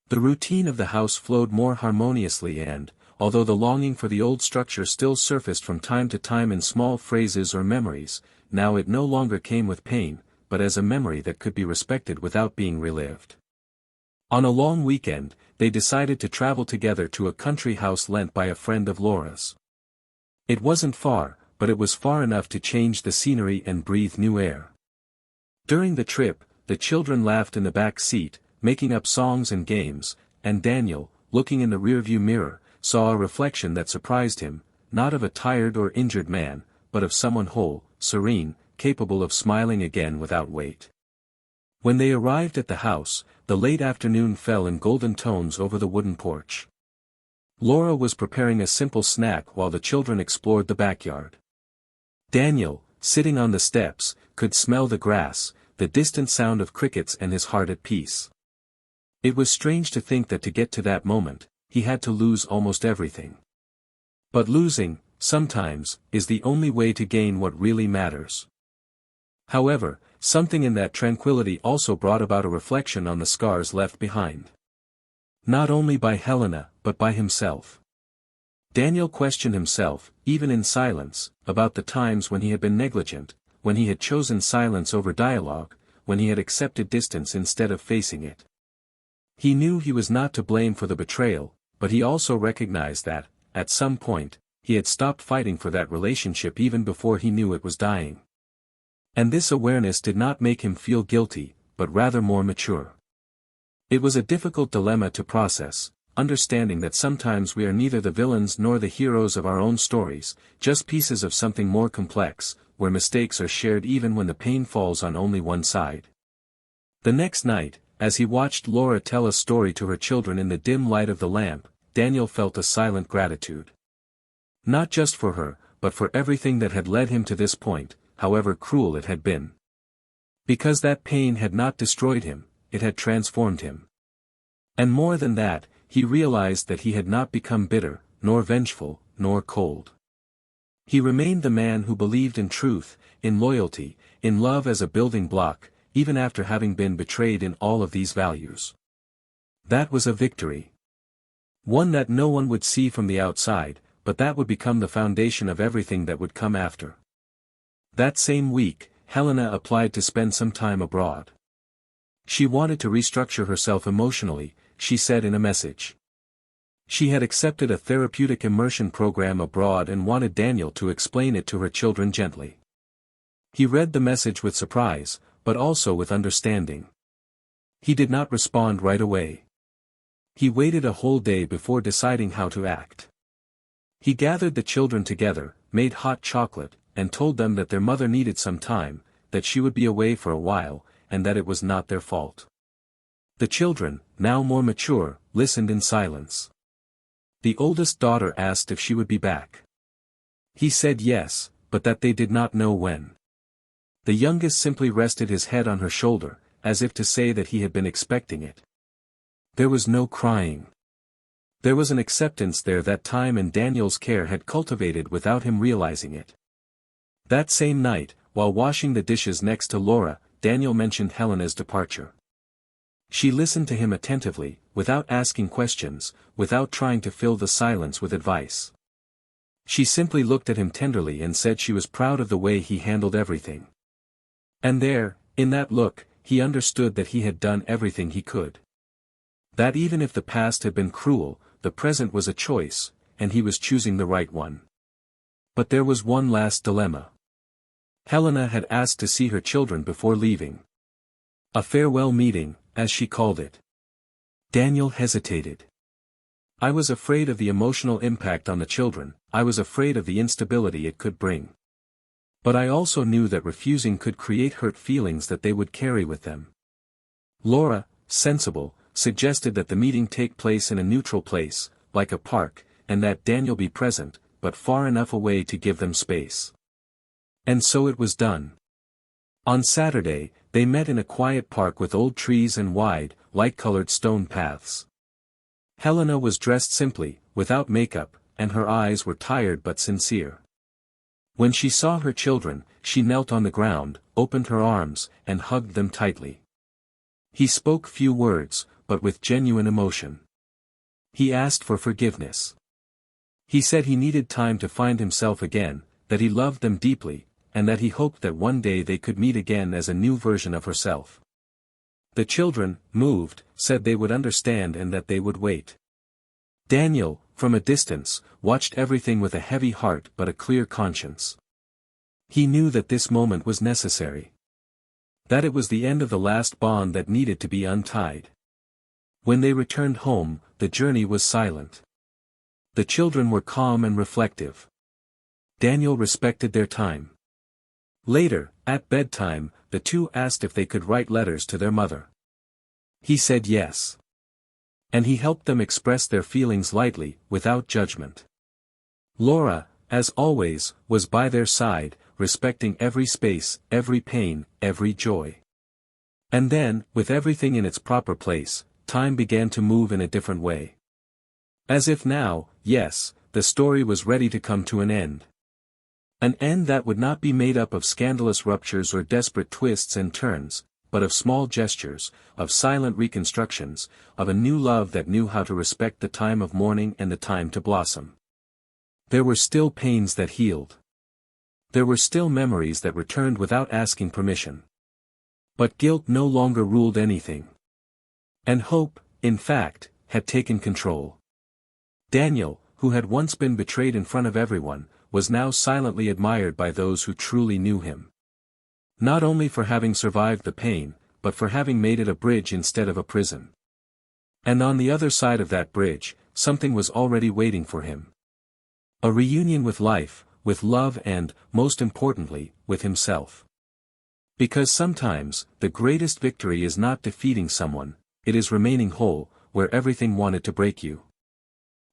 The routine of the house flowed more harmoniously and, although the longing for the old structure still surfaced from time to time in small phrases or memories, now it no longer came with pain, but as a memory that could be respected without being relived. On a long weekend, they decided to travel together to a country house lent by a friend of Laura's. It wasn't far, but it was far enough to change the scenery and breathe new air. During the trip, the children laughed in the back seat, making up songs and games, and Daniel, looking in the rearview mirror, saw a reflection that surprised him, not of a tired or injured man, but of someone whole, serene, capable of smiling again without weight. When they arrived at the house, the late afternoon fell in golden tones over the wooden porch. Laura was preparing a simple snack while the children explored the backyard. Daniel, sitting on the steps, could smell the grass, the distant sound of crickets, and his heart at peace. It was strange to think that to get to that moment, he had to lose almost everything. But losing, sometimes, is the only way to gain what really matters. However, something in that tranquility also brought about a reflection on the scars left behind. Not only by Helena, but by himself. Daniel questioned himself, even in silence, about the times when he had been negligent, when he had chosen silence over dialogue, when he had accepted distance instead of facing it. He knew he was not to blame for the betrayal, but he also recognized that, at some point, he had stopped fighting for that relationship even before he knew it was dying. And this awareness did not make him feel guilty, but rather more mature. It was a difficult dilemma to process, understanding that sometimes we are neither the villains nor the heroes of our own stories, just pieces of something more complex, where mistakes are shared even when the pain falls on only one side. The next night, as he watched Laura tell a story to her children in the dim light of the lamp, Daniel felt a silent gratitude. Not just for her, but for everything that had led him to this point, however cruel it had been. Because that pain had not destroyed him, it had transformed him. And more than that, he realized that he had not become bitter, nor vengeful, nor cold. He remained the man who believed in truth, in loyalty, in love as a building block, even after having been betrayed in all of these values. That was a victory. One that no one would see from the outside, but that would become the foundation of everything that would come after. That same week, Helena applied to spend some time abroad. She wanted to restructure herself emotionally, she said in a message. She had accepted a therapeutic immersion program abroad and wanted Daniel to explain it to her children gently. He read the message with surprise, but also with understanding. He did not respond right away. He waited a whole day before deciding how to act. He gathered the children together, made hot chocolate, and told them that their mother needed some time, that she would be away for a while, and that it was not their fault. The children, now more mature, listened in silence. The oldest daughter asked if she would be back. He said yes, but that they did not know when. The youngest simply rested his head on her shoulder, as if to say that he had been expecting it. There was no crying. There was an acceptance there that time and Daniel's care had cultivated without him realizing it. That same night, while washing the dishes next to Laura, Daniel mentioned Helena's departure. She listened to him attentively, without asking questions, without trying to fill the silence with advice. She simply looked at him tenderly and said she was proud of the way he handled everything. And there, in that look, he understood that he had done everything he could. That even if the past had been cruel, the present was a choice, and he was choosing the right one. But there was one last dilemma. Helena had asked to see her children before leaving. A farewell meeting, as she called it. Daniel hesitated. I was afraid of the emotional impact on the children, I was afraid of the instability it could bring. But I also knew that refusing could create hurt feelings that they would carry with them. Laura, sensible, suggested that the meeting take place in a neutral place, like a park, and that Daniel be present, but far enough away to give them space. And so it was done. On Saturday, they met in a quiet park with old trees and wide, light-colored stone paths. Helena was dressed simply, without makeup, and her eyes were tired but sincere. When she saw her children, she knelt on the ground, opened her arms, and hugged them tightly. He spoke few words, but with genuine emotion. He asked for forgiveness. He said he needed time to find himself again, that he loved them deeply, and that he hoped that one day they could meet again as a new version of herself. The children, moved, said they would understand and that they would wait. Daniel, from a distance, watched everything with a heavy heart but a clear conscience. He knew that this moment was necessary. That it was the end of the last bond that needed to be untied. When they returned home, the journey was silent. The children were calm and reflective. Daniel respected their time. Later, at bedtime, the two asked if they could write letters to their mother. He said yes. And he helped them express their feelings lightly, without judgment. Laura, as always, was by their side, respecting every space, every pain, every joy. And then, with everything in its proper place, time began to move in a different way. As if now, yes, the story was ready to come to an end. An end that would not be made up of scandalous ruptures or desperate twists and turns, but of small gestures, of silent reconstructions, of a new love that knew how to respect the time of mourning and the time to blossom. There were still pains that healed. There were still memories that returned without asking permission. But guilt no longer ruled anything. And hope, in fact, had taken control. Daniel, who had once been betrayed in front of everyone, was now silently admired by those who truly knew him. Not only for having survived the pain, but for having made it a bridge instead of a prison. And on the other side of that bridge, something was already waiting for him. A reunion with life, with love and, most importantly, with himself. Because sometimes, the greatest victory is not defeating someone, it is remaining whole, where everything wanted to break you.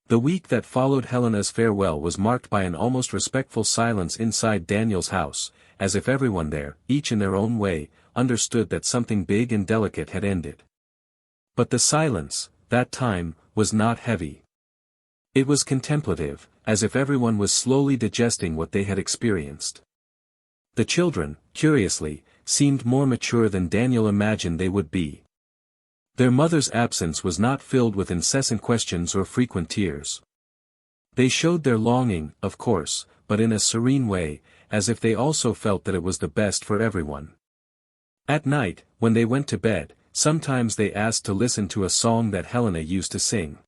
The week that followed Helena's farewell was marked by an almost respectful silence inside Daniel's house, as if everyone there, each in their own way, understood that something big and delicate had ended. But the silence, that time, was not heavy. It was contemplative, as if everyone was slowly digesting what they had experienced. The children, curiously, seemed more mature than Daniel imagined they would be. Their mother's absence was not filled with incessant questions or frequent tears. They showed their longing, of course, but in a serene way, as if they also felt that it was the best for everyone. At night, when they went to bed, sometimes they asked to listen to a song that Helena used to sing.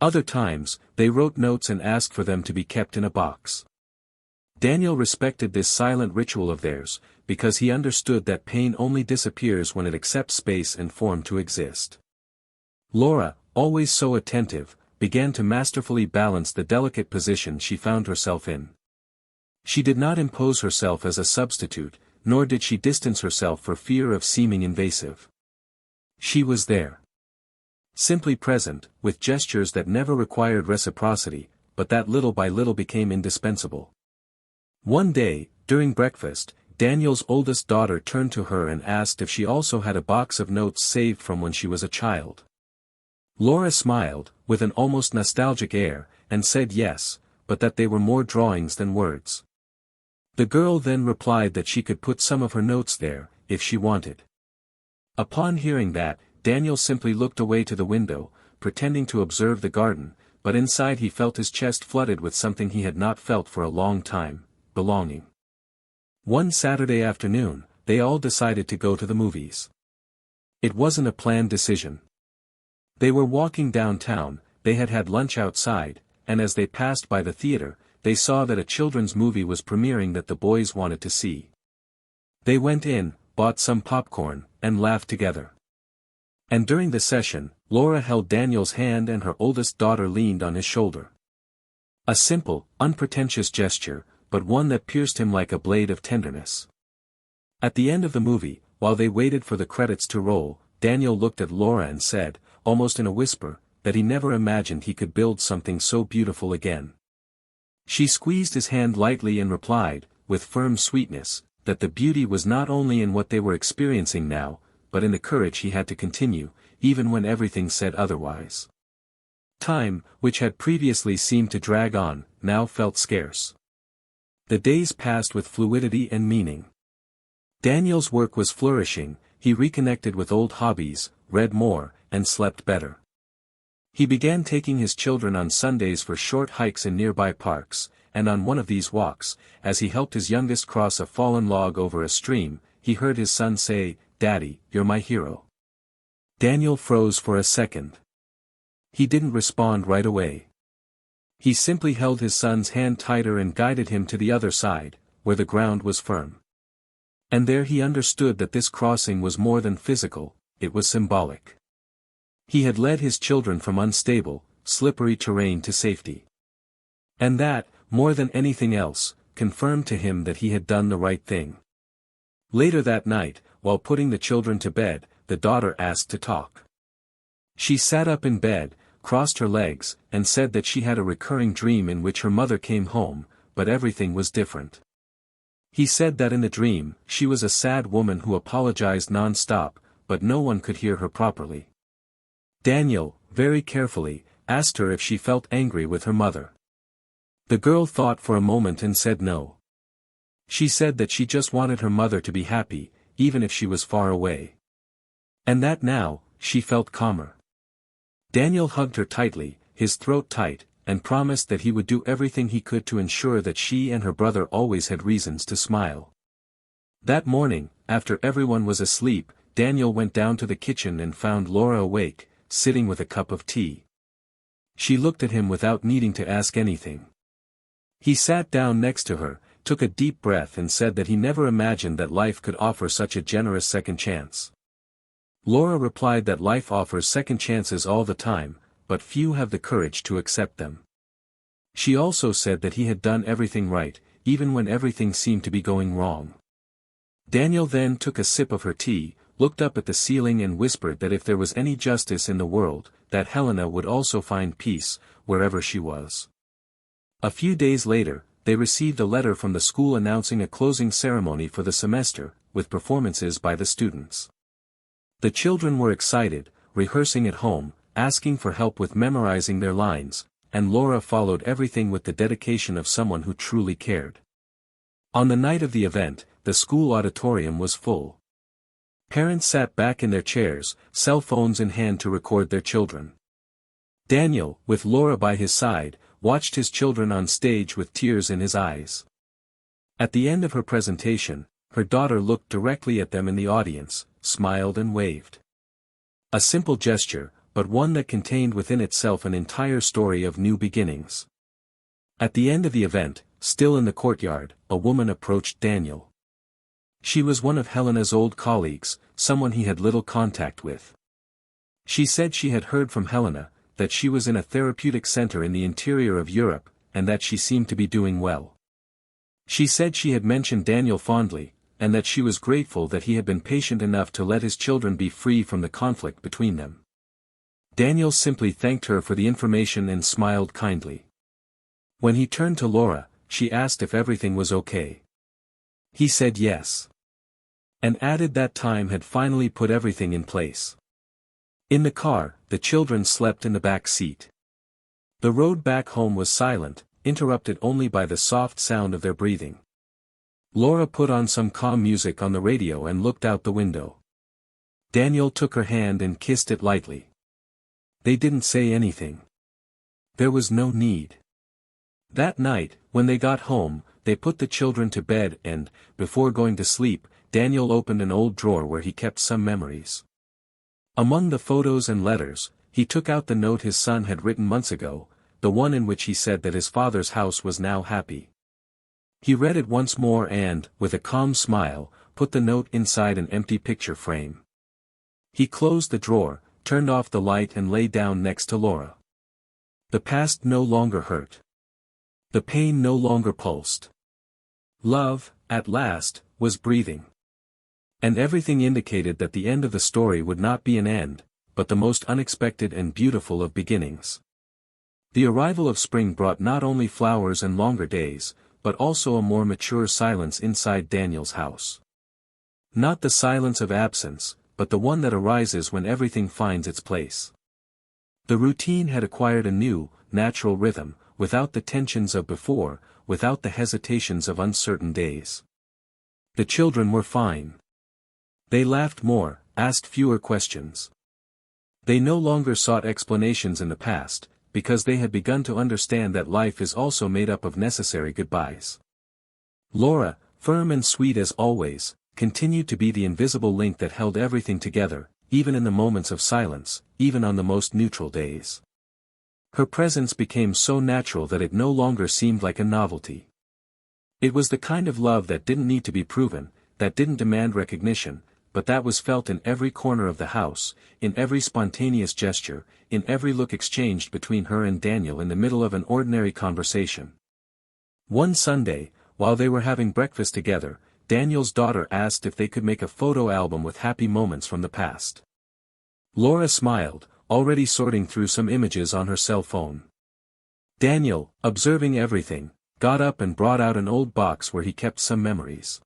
Other times, they wrote notes and asked for them to be kept in a box. Daniel respected this silent ritual of theirs, because he understood that pain only disappears when it accepts space and form to exist. Laura, always so attentive, began to masterfully balance the delicate position she found herself in. She did not impose herself as a substitute, nor did she distance herself for fear of seeming invasive. She was there. Simply present, with gestures that never required reciprocity, but that little by little became indispensable. One day, during breakfast, Daniel's oldest daughter turned to her and asked if she also had a box of notes saved from when she was a child. Laura smiled, with an almost nostalgic air, and said yes, but that they were more drawings than words. The girl then replied that she could put some of her notes there, if she wanted. Upon hearing that, Daniel simply looked away to the window, pretending to observe the garden, but inside he felt his chest flooded with something he had not felt for a long time: belonging. One Saturday afternoon, they all decided to go to the movies. It wasn't a planned decision. They were walking downtown, they had had lunch outside, and as they passed by the theater, they saw that a children's movie was premiering that the boys wanted to see. They went in, bought some popcorn, and laughed together. And during the session, Laura held Daniel's hand and her oldest daughter leaned on his shoulder. A simple, unpretentious gesture, but one that pierced him like a blade of tenderness. At the end of the movie, while they waited for the credits to roll, Daniel looked at Laura and said, almost in a whisper, that he never imagined he could build something so beautiful again. She squeezed his hand lightly and replied, with firm sweetness, that the beauty was not only in what they were experiencing now, but in the courage he had to continue, even when everything said otherwise. Time, which had previously seemed to drag on, now felt scarce. The days passed with fluidity and meaning. Daniel's work was flourishing, he reconnected with old hobbies, read more, and slept better. He began taking his children on Sundays for short hikes in nearby parks, and on one of these walks, as he helped his youngest cross a fallen log over a stream, he heard his son say, "Daddy, you're my hero." Daniel froze for a second. He didn't respond right away. He simply held his son's hand tighter and guided him to the other side, where the ground was firm. And there he understood that this crossing was more than physical, it was symbolic. He had led his children from unstable, slippery terrain to safety. And that, more than anything else, confirmed to him that he had done the right thing. Later that night, while putting the children to bed, the daughter asked to talk. She sat up in bed, crossed her legs, and said that she had a recurring dream in which her mother came home, but everything was different. He said that in the dream, she was a sad woman who apologized non-stop, but no one could hear her properly. Daniel, very carefully, asked her if she felt angry with her mother. The girl thought for a moment and said no. She said that she just wanted her mother to be happy, even if she was far away. And that now, she felt calmer. Daniel hugged her tightly, his throat tight, and promised that he would do everything he could to ensure that she and her brother always had reasons to smile. That morning, after everyone was asleep, Daniel went down to the kitchen and found Laura awake, sitting with a cup of tea. She looked at him without needing to ask anything. He sat down next to her, took a deep breath and said that he never imagined that life could offer such a generous second chance. Laura replied that life offers second chances all the time, but few have the courage to accept them. She also said that he had done everything right, even when everything seemed to be going wrong. Daniel then took a sip of her tea, looked up at the ceiling and whispered that if there was any justice in the world, that Helena would also find peace, wherever she was. A few days later, they received a letter from the school announcing a closing ceremony for the semester, with performances by the students. The children were excited, rehearsing at home, asking for help with memorizing their lines, and Laura followed everything with the dedication of someone who truly cared. On the night of the event, the school auditorium was full. Parents sat back in their chairs, cell phones in hand to record their children. Daniel, with Laura by his side, watched his children on stage with tears in his eyes. At the end of her presentation, her daughter looked directly at them in the audience, smiled and waved. A simple gesture, but one that contained within itself an entire story of new beginnings. At the end of the event, still in the courtyard, a woman approached Daniel. She was one of Helena's old colleagues, someone he had little contact with. She said she had heard from Helena, that she was in a therapeutic center in the interior of Europe, and that she seemed to be doing well. She said she had mentioned Daniel fondly, and that she was grateful that he had been patient enough to let his children be free from the conflict between them. Daniel simply thanked her for the information and smiled kindly. When he turned to Laura, she asked if everything was okay. He said yes. And added that time had finally put everything in place. In the car, the children slept in the back seat. The road back home was silent, interrupted only by the soft sound of their breathing. Laura put on some calm music on the radio and looked out the window. Daniel took her hand and kissed it lightly. They didn't say anything. There was no need. That night, when they got home, they put the children to bed and, before going to sleep, Daniel opened an old drawer where he kept some memories. Among the photos and letters, he took out the note his son had written months ago, the one in which he said that his father's house was now happy. He read it once more and, with a calm smile, put the note inside an empty picture frame. He closed the drawer, turned off the light and lay down next to Laura. The past no longer hurt. The pain no longer pulsed. Love, at last, was breathing. And everything indicated that the end of the story would not be an end, but the most unexpected and beautiful of beginnings. The arrival of spring brought not only flowers and longer days, but also a more mature silence inside Daniel's house. Not the silence of absence, but the one that arises when everything finds its place. The routine had acquired a new, natural rhythm, without the tensions of before, without the hesitations of uncertain days. The children were fine. They laughed more, asked fewer questions. They no longer sought explanations in the past, because they had begun to understand that life is also made up of necessary goodbyes. Laura, firm and sweet as always, continued to be the invisible link that held everything together, even in the moments of silence, even on the most neutral days. Her presence became so natural that it no longer seemed like a novelty. It was the kind of love that didn't need to be proven, that didn't demand recognition, but that was felt in every corner of the house, in every spontaneous gesture, in every look exchanged between her and Daniel in the middle of an ordinary conversation. One Sunday, while they were having breakfast together, Daniel's daughter asked if they could make a photo album with happy moments from the past. Laura smiled, already sorting through some images on her cell phone. Daniel, observing everything, got up and brought out an old box where he kept some memories.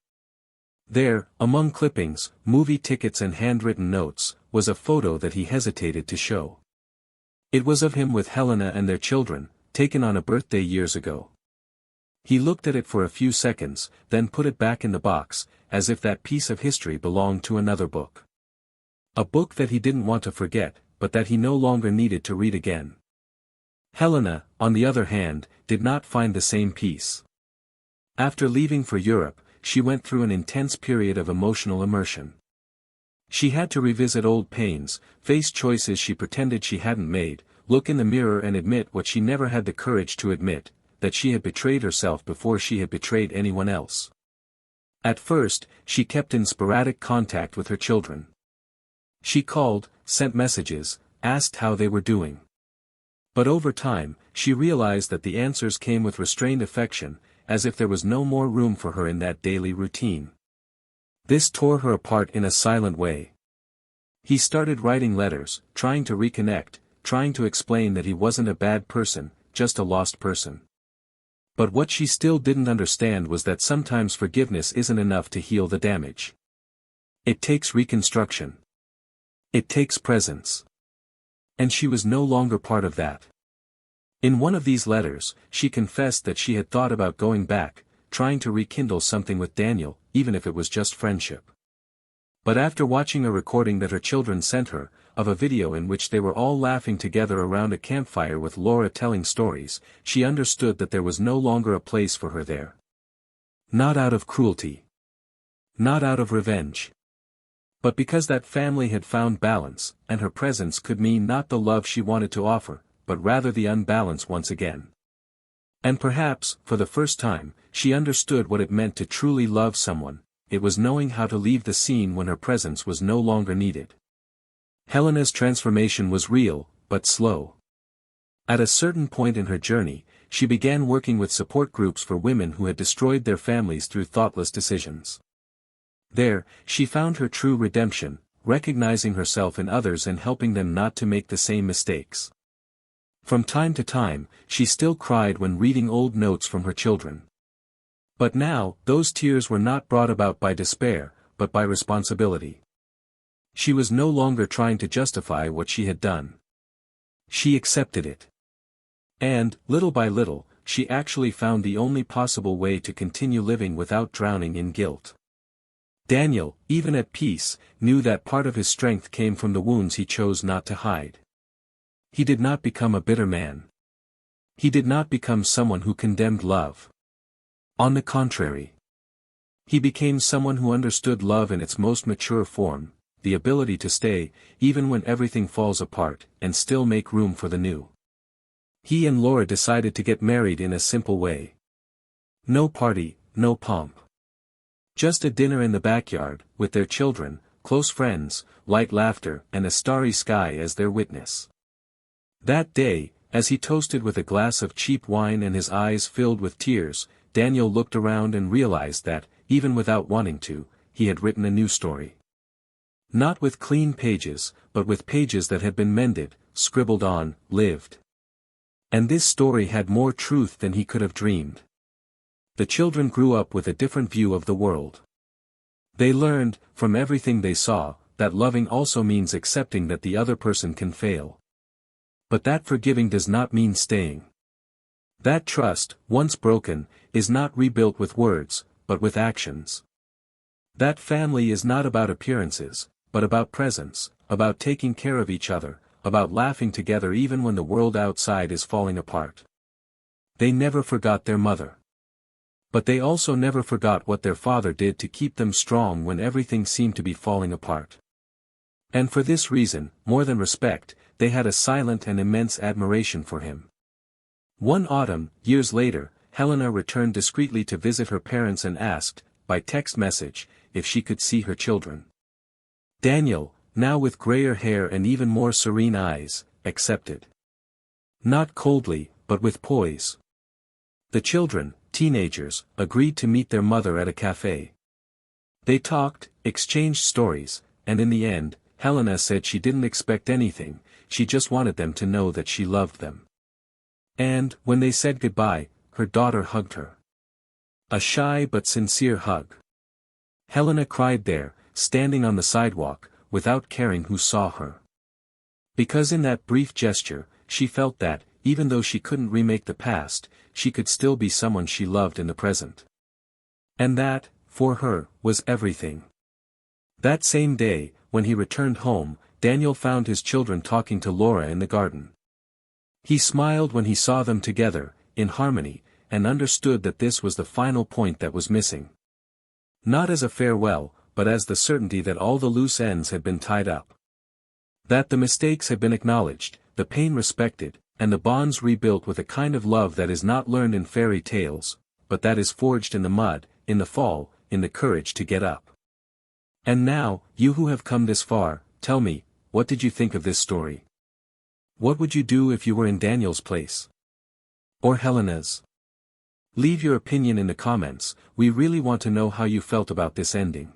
There, among clippings, movie tickets and handwritten notes, was a photo that he hesitated to show. It was of him with Helena and their children, taken on a birthday years ago. He looked at it for a few seconds, then put it back in the box, as if that piece of history belonged to another book. A book that he didn't want to forget, but that he no longer needed to read again. Helena, on the other hand, did not find the same peace. After leaving for Europe, she went through an intense period of emotional immersion. She had to revisit old pains, face choices she pretended she hadn't made, look in the mirror and admit what she never had the courage to admit, that she had betrayed herself before she had betrayed anyone else. At first, she kept in sporadic contact with her children. She called, sent messages, asked how they were doing. But over time, she realized that the answers came with restrained affection, as if there was no more room for her in that daily routine. This tore her apart in a silent way. He started writing letters, trying to reconnect, trying to explain that he wasn't a bad person, just a lost person. But what she still didn't understand was that sometimes forgiveness isn't enough to heal the damage. It takes reconstruction. It takes presence. And she was no longer part of that. In one of these letters, she confessed that she had thought about going back, trying to rekindle something with Daniel, even if it was just friendship. But after watching a recording that her children sent her, of a video in which they were all laughing together around a campfire with Laura telling stories, she understood that there was no longer a place for her there. Not out of cruelty. Not out of revenge. But because that family had found balance, and her presence could mean not the love she wanted to offer, but rather the unbalance once again. And perhaps, for the first time, she understood what it meant to truly love someone. It was knowing how to leave the scene when her presence was no longer needed. Helena's transformation was real, but slow. At a certain point in her journey, she began working with support groups for women who had destroyed their families through thoughtless decisions. There, she found her true redemption, recognizing herself in others and helping them not to make the same mistakes. From time to time, she still cried when reading old notes from her children. But now, those tears were not brought about by despair, but by responsibility. She was no longer trying to justify what she had done. She accepted it. And, little by little, she actually found the only possible way to continue living without drowning in guilt. Daniel, even at peace, knew that part of his strength came from the wounds he chose not to hide. He did not become a bitter man. He did not become someone who condemned love. On the contrary. He became someone who understood love in its most mature form, the ability to stay, even when everything falls apart, and still make room for the new. He and Laura decided to get married in a simple way. No party, no pomp. Just a dinner in the backyard, with their children, close friends, light laughter, and a starry sky as their witness. That day, as he toasted with a glass of cheap wine and his eyes filled with tears, Daniel looked around and realized that, even without wanting to, he had written a new story. Not with clean pages, but with pages that had been mended, scribbled on, lived. And this story had more truth than he could have dreamed. The children grew up with a different view of the world. They learned, from everything they saw, that loving also means accepting that the other person can fail. But that forgiving does not mean staying. That trust, once broken, is not rebuilt with words, but with actions. That family is not about appearances, but about presence, about taking care of each other, about laughing together even when the world outside is falling apart. They never forgot their mother. But they also never forgot what their father did to keep them strong when everything seemed to be falling apart. And for this reason, more than respect, they had a silent and immense admiration for him. One autumn, years later, Helena returned discreetly to visit her parents and asked, by text message, if she could see her children. Daniel, now with grayer hair and even more serene eyes, accepted. Not coldly, but with poise. The children, teenagers, agreed to meet their mother at a cafe. They talked, exchanged stories, and in the end, Helena said she didn't expect anything, she just wanted them to know that she loved them. And, when they said goodbye, her daughter hugged her. A shy but sincere hug. Helena cried there, standing on the sidewalk, without caring who saw her. Because in that brief gesture, she felt that, even though she couldn't remake the past, she could still be someone she loved in the present. And that, for her, was everything. That same day, when he returned home, Daniel found his children talking to Laura in the garden. He smiled when he saw them together, in harmony, and understood that this was the final point that was missing. Not as a farewell, but as the certainty that all the loose ends had been tied up. That the mistakes had been acknowledged, the pain respected, and the bonds rebuilt with a kind of love that is not learned in fairy tales, but that is forged in the mud, in the fall, in the courage to get up. And now, you who have come this far, tell me, what did you think of this story? What would you do if you were in Daniel's place? Or Helena's? Leave your opinion in the comments, we really want to know how you felt about this ending.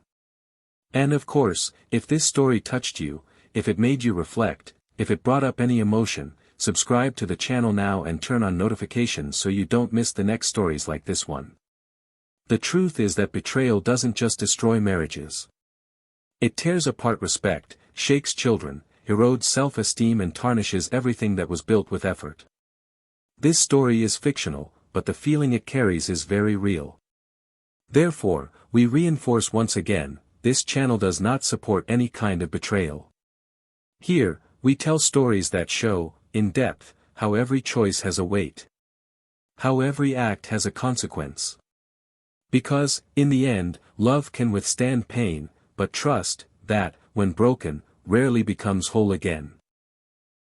And of course, if this story touched you, if it made you reflect, if it brought up any emotion, subscribe to the channel now and turn on notifications so you don't miss the next stories like this one. The truth is that betrayal doesn't just destroy marriages. It tears apart respect, shakes children, erodes self-esteem and tarnishes everything that was built with effort. This story is fictional, but the feeling it carries is very real. Therefore, we reinforce once again, this channel does not support any kind of betrayal. Here, we tell stories that show, in depth, how every choice has a weight. How every act has a consequence. Because, in the end, love can withstand pain, but trust, that, when broken, rarely becomes whole again.